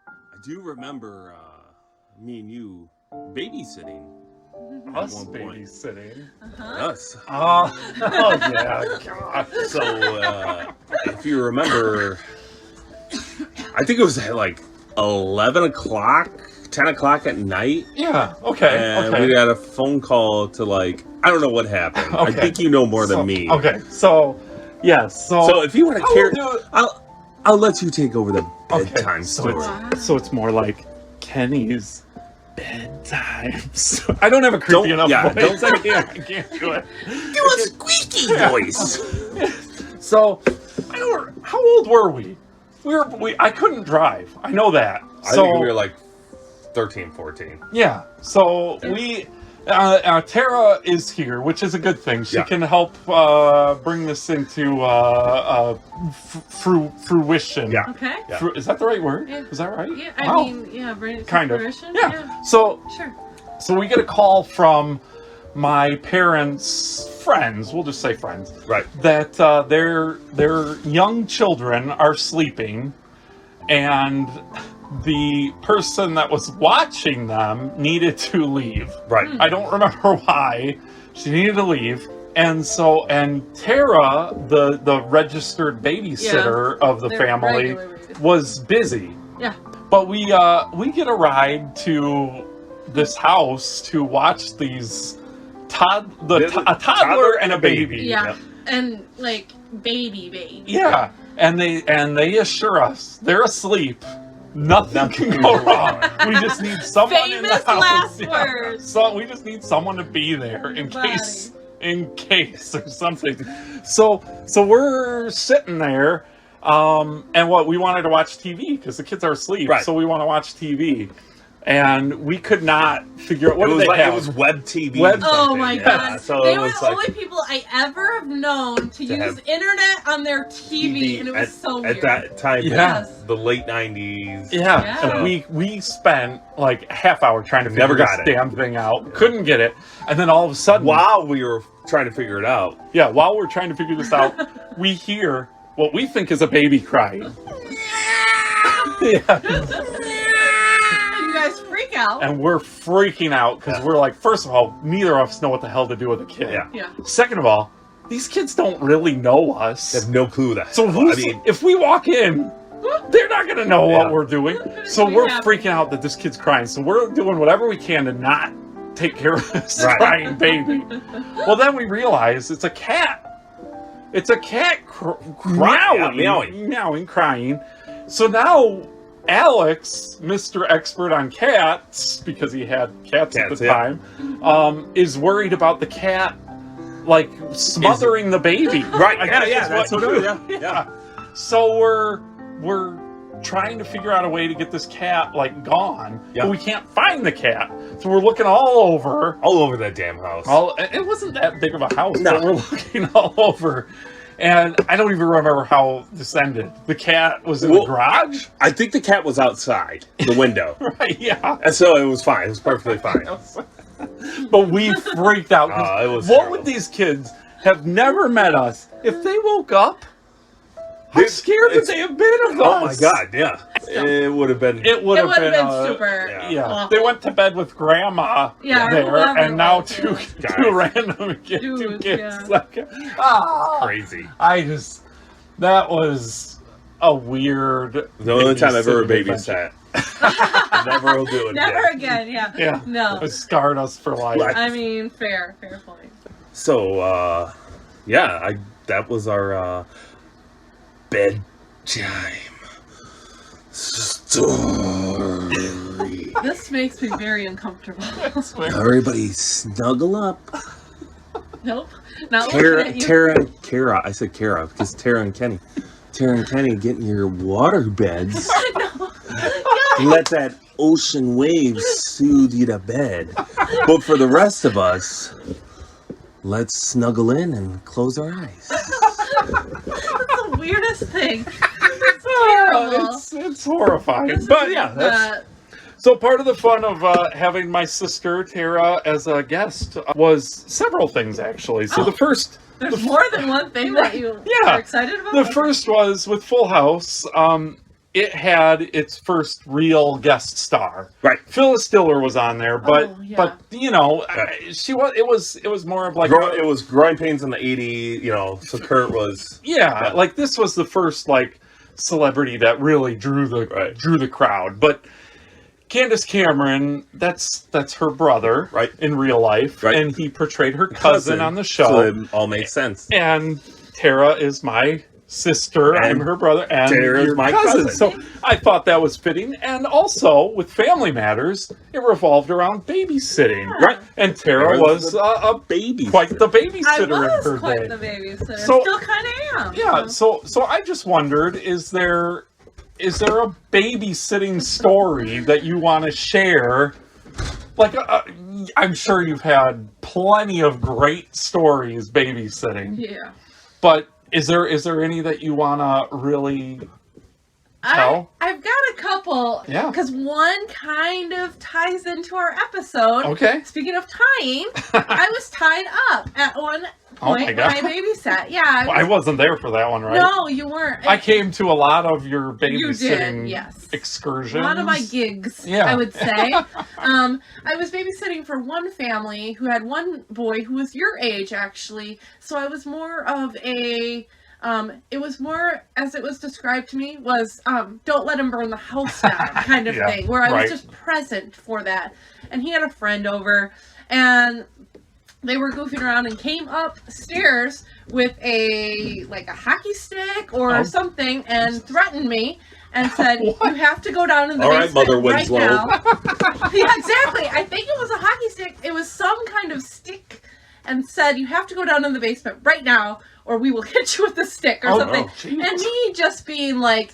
I do remember me and you babysitting. Us one point. babysitting. Us. Oh yeah, God. So if you remember, I think it was at like 11 o'clock, 10 o'clock at night. Yeah, okay, And okay. we got a phone call to like, I don't know what happened. I Okay. think you know more than me. Okay, so, yes, So if you want to I will carry, do it. I'll let you take over the Okay, bedtime so story. So it's more like Kenny's bedtime. So I don't have a creepy enough voice. I can't do it. Do a squeaky voice. So, how old were we? I couldn't drive. I know that. I think we were like 13, 14. Yeah. So we, Tara is here, which is a good thing. She can help bring this into fruition. Yeah. Okay. Yeah. Yeah. Is that the right word? Yeah. Is that right? I Wow. mean, yeah, bring it to Kind of. fruition. Yeah. So Sure. we get a call from my parents' friends. We'll just say friends. Right. That their young children are sleeping, and the person that was watching them needed to leave. Right. I don't remember why. She needed to leave. And Tara, the registered babysitter of the They're family, regular babysitters. was busy. Yeah. But we get a ride to this house to watch these a toddler and a baby. Yeah. Yep. And like baby. Yeah. And they assure us they're asleep. Nothing can go wrong. We just need someone in the Famous house. last words. So we just need someone to be there in Buddy. case or something. So we're sitting there, and we wanted to watch TV because the kids are asleep. Right. So we want to watch TV, and we could not figure out what it did was they like have. it was web TV. Web- Oh something, my yeah. god. So They it were was the like only people I ever have known to use have internet on their TV, and it was so weird. at that time. Yeah. Yes. The late 90s. Yeah, Yeah. and we spent like a half hour trying to figure Never got this it. damn thing out. Couldn't get it, and then all of a sudden, While we were trying to figure it out, while we're trying to figure this out, we hear what we think is a baby crying. Yeah, You guys freak out. and we're freaking out because we're like, first of all, neither of us know what the hell to do with a kid. Yeah. Yeah. Second of all, these kids don't really know us. they have no clue that. So if we walk in, they're not going to know what Yeah. we're doing. So We we're have- freaking out that this kid's crying. So we're doing whatever we can to not take care of this Right. crying baby. Well, then we realize it's a cat. It's a cat meowing, crying. So now Alex, Mr. Expert on cats, because he had cats at the time, is worried about the cat, like, smothering the baby. Right. I guess Yeah. is That's what what it is. yeah. Yeah. So we're trying to figure out a way to get this cat, like, gone. Yeah. But we can't find the cat. So we're looking all over. All over that damn house. It wasn't that big of a house, No. but we're looking all over. And I don't even remember how this ended. The cat was in the garage? I think the cat was outside the window. Right, yeah. And so it was fine. It was perfectly fine. But we freaked out. 'Cause It was what terrible. would these kids have never met us if they woke up? How They- scared would it's- they have been of us? Oh my god, yeah. It would have been. It would It have would have been been super. Yeah, awful. they went to bed with grandma Yeah, there, whoever and now it was, two yeah. two random two Dudes, kids. yeah. Like, Crazy. That was a weird. The only time I've ever babysitting babysat. Never will do it Never again. again, yeah. Yeah, No. it scarred us for life. Right. I mean, fair point. So, that was our bedtime story. This makes me very uncomfortable. Everybody snuggle up. Nope. Not looking at you. Kara, I said Kara because Tara and Kenny. Tara and Kenny, get in your water beds. Let that ocean wave soothe you to bed. But for the rest of us, let's snuggle in and close our eyes. That's the weirdest thing. It's terrible. It's horrifying. This But is, yeah, that's so part of the fun of having my sister Tara as a guest was several things actually. So the first, there's more than one thing that you are excited about. the first was with Full House. It had its first real guest star. Right. Phyllis Diller was on there, but Oh, yeah. but you know, she was. It was more of like It was growing pains in the 80s, so Kurt was... yeah, like this was the first like celebrity that really drew the crowd. But Candace Cameron, that's her brother, Right. in real life, Right. and he portrayed her cousin on the show. So it all makes sense. And Tara is my sister, And I'm her brother, and Tara's your my cousin. cousin. So I thought that was fitting. And also, with Family Matters, it revolved around babysitting. Right. And Tara Tara was was a baby. quite the I babysitter in her was quite day. the babysitter. So- Still kind of am. Yeah, so I just wondered, is there a babysitting story that you want to share? Like, I'm sure you've had plenty of great stories babysitting, Yeah. but is there any that you want to really tell? I've got a couple. Yeah. Because one kind of ties into our episode. Okay. Speaking of tying, I was tied up at one Oh my point when God. I babysat. Yeah. I wasn't there for that one, right? No, you weren't. I came to a lot of your You babysitting did, yes. excursions. A lot of my gigs, Yeah. I would say. I was babysitting for one family who had one boy who was your age, actually. So I was more of a... it was more, as it was described to me, was don't let him burn the house down kind of Yeah, thing, where I right. was just present for that. And he had a friend over, and they were goofing around and came upstairs with a hockey stick or Oh. something and threatened me and said, What? you have to go down in the All right, basement Mother right Winslow. now. Yeah, exactly. I think it was a hockey stick. It was some kind of stick and said, you have to go down in the basement right now or we will hit you with the stick or Oh, something. oh, jeez. And me just being like,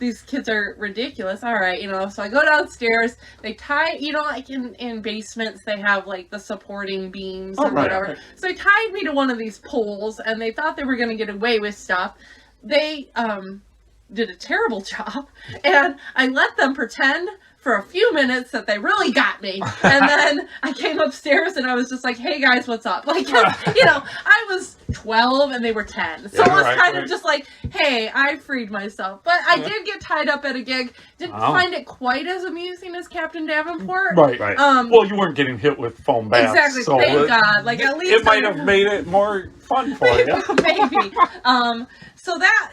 these kids are ridiculous. All right, so I go downstairs. They tie, like in basements, they have like the supporting beams Oh, or right, whatever. right. So they tied me to one of these poles and they thought they were going to get away with stuff. They did a terrible job and I let them pretend for a few minutes that they really got me. And then I came upstairs and I was just like, hey guys, what's up? Like, I was 12 and they were 10. So Yeah, I was right, kind right. of just like, hey, I freed myself. But I did get tied up at a gig. Didn't Wow. find it quite as amusing as Captain Davenport. Right. Right. Well, you weren't getting hit with foam baths. Exactly. So Thank God. Like, at least it might I- have made it more fun for you. Maybe. So that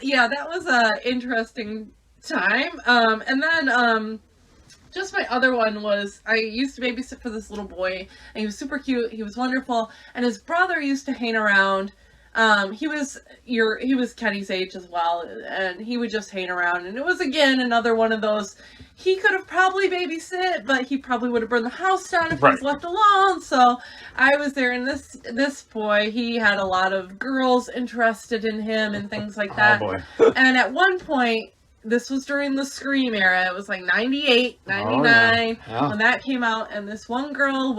was a interesting time. And then just my other one was I used to babysit for this little boy, and he was super cute. He was wonderful, and his brother used to hang around. He was Kenny's age as well, and he would just hang around. And it was again another one of those. He could have probably babysit, but he probably would have burned the house down if he was left alone. So I was there, and this boy, he had a lot of girls interested in him and things like that. Oh boy. And at one point, this was during the Scream era. It was like 98, 99 Yeah. when that came out, and this one girl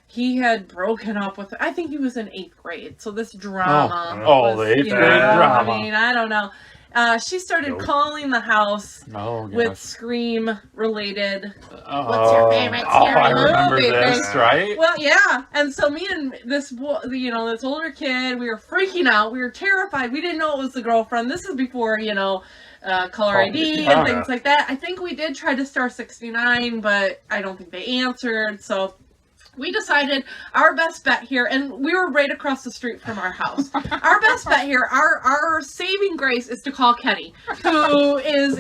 he had broken up with her. I think he was in 8th grade, so this drama. Oh, the 8th grade drama. I mean, I don't know. She started calling the house with Scream related. What's your favorite scary I remember movie? this, right? Well, yeah. And so me and this boy, this older kid, we were freaking out. We were terrified. We didn't know it was the girlfriend. This is before, caller ID and things like that. I think we did try to star 69, but I don't think they answered. So we decided our best bet here, and we were right across the street from our house. Our best bet here, our saving grace is to call Kenny, who is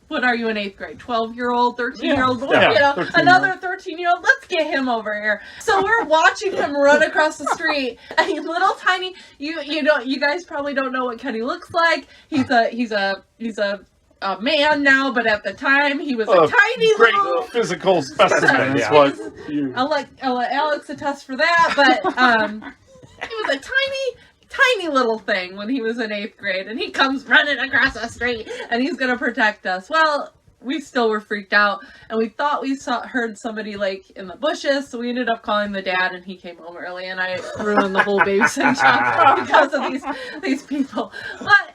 what are you in 8th grade? 12-year-old, 13-year-old boy? Yeah, Another 13-year-old. Let's get him over here. So we're watching him run across the street. And he's little tiny. You guys probably don't know what Kenny looks like. He's a man now, but at the time he was a tiny great little physical specimen. Is Yeah. what you... I'll let Alex attest for that, but he was a tiny little thing when he was in 8th grade, and he comes running across the street, and he's gonna protect us. Well, we still were freaked out, and we thought we heard somebody like in the bushes, so we ended up calling the dad, and he came home early, and I ruined the whole babysitting job because of these people. But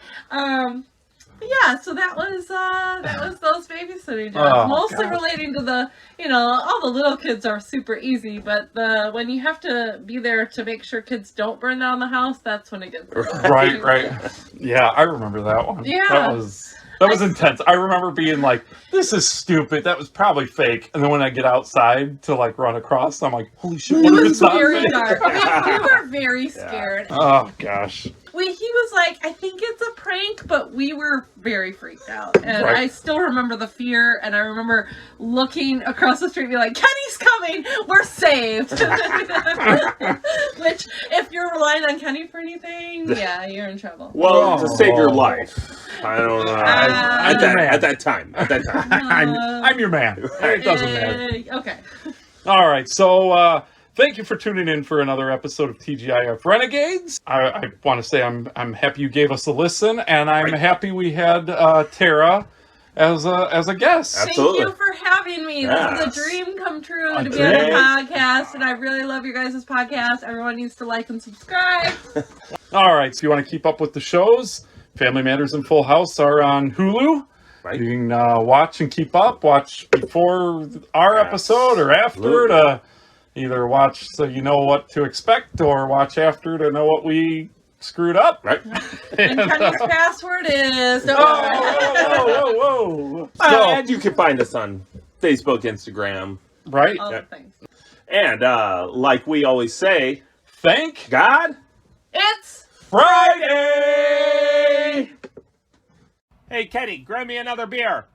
yeah, so that was those babysitting jobs. Oh, Mostly gosh. relating to the, all the little kids are super easy, but when you have to be there to make sure kids don't burn down the house, that's when it gets Right. Yeah, I remember that one. Yeah. That was intense. I remember being like, this is stupid. That was probably fake. And then when I get outside to like run across, I'm like, holy shit, It what if was it's not very fake? dark. We were very scared. Oh gosh. He was like, I think it's a prank, but we were very freaked out. And Right. I still remember the fear, and I remember looking across the street and be like, Kenny's coming! We're saved! Which, if you're relying on Kenny for anything, yeah, you're in trouble. Well, to save your Oh. life. I don't know. At that time. I'm your man. It doesn't matter. Okay. All right, so thank you for tuning in for another episode of TGIF Renegades. I want to say I'm happy you gave us a listen, and I'm happy we had Tara as a guest. Absolutely. Thank you for having me. Yes. This is a dream come true A to be on the dream. podcast, and I really love your guys' podcast. Everyone needs to like and subscribe. All right, so you want to keep up with the shows? Family Matters and Full House are on Hulu. Right. You can watch and keep up. Watch before our episode or after Absolutely. to either watch so you know what to expect, or watch after to know what we screwed up. Right. And Kenny's password is... Whoa. So, And you can find us on Facebook, Instagram. right? All the things. And like we always say, Thank God. It's... Friday! Hey, Kenny, grab me another beer.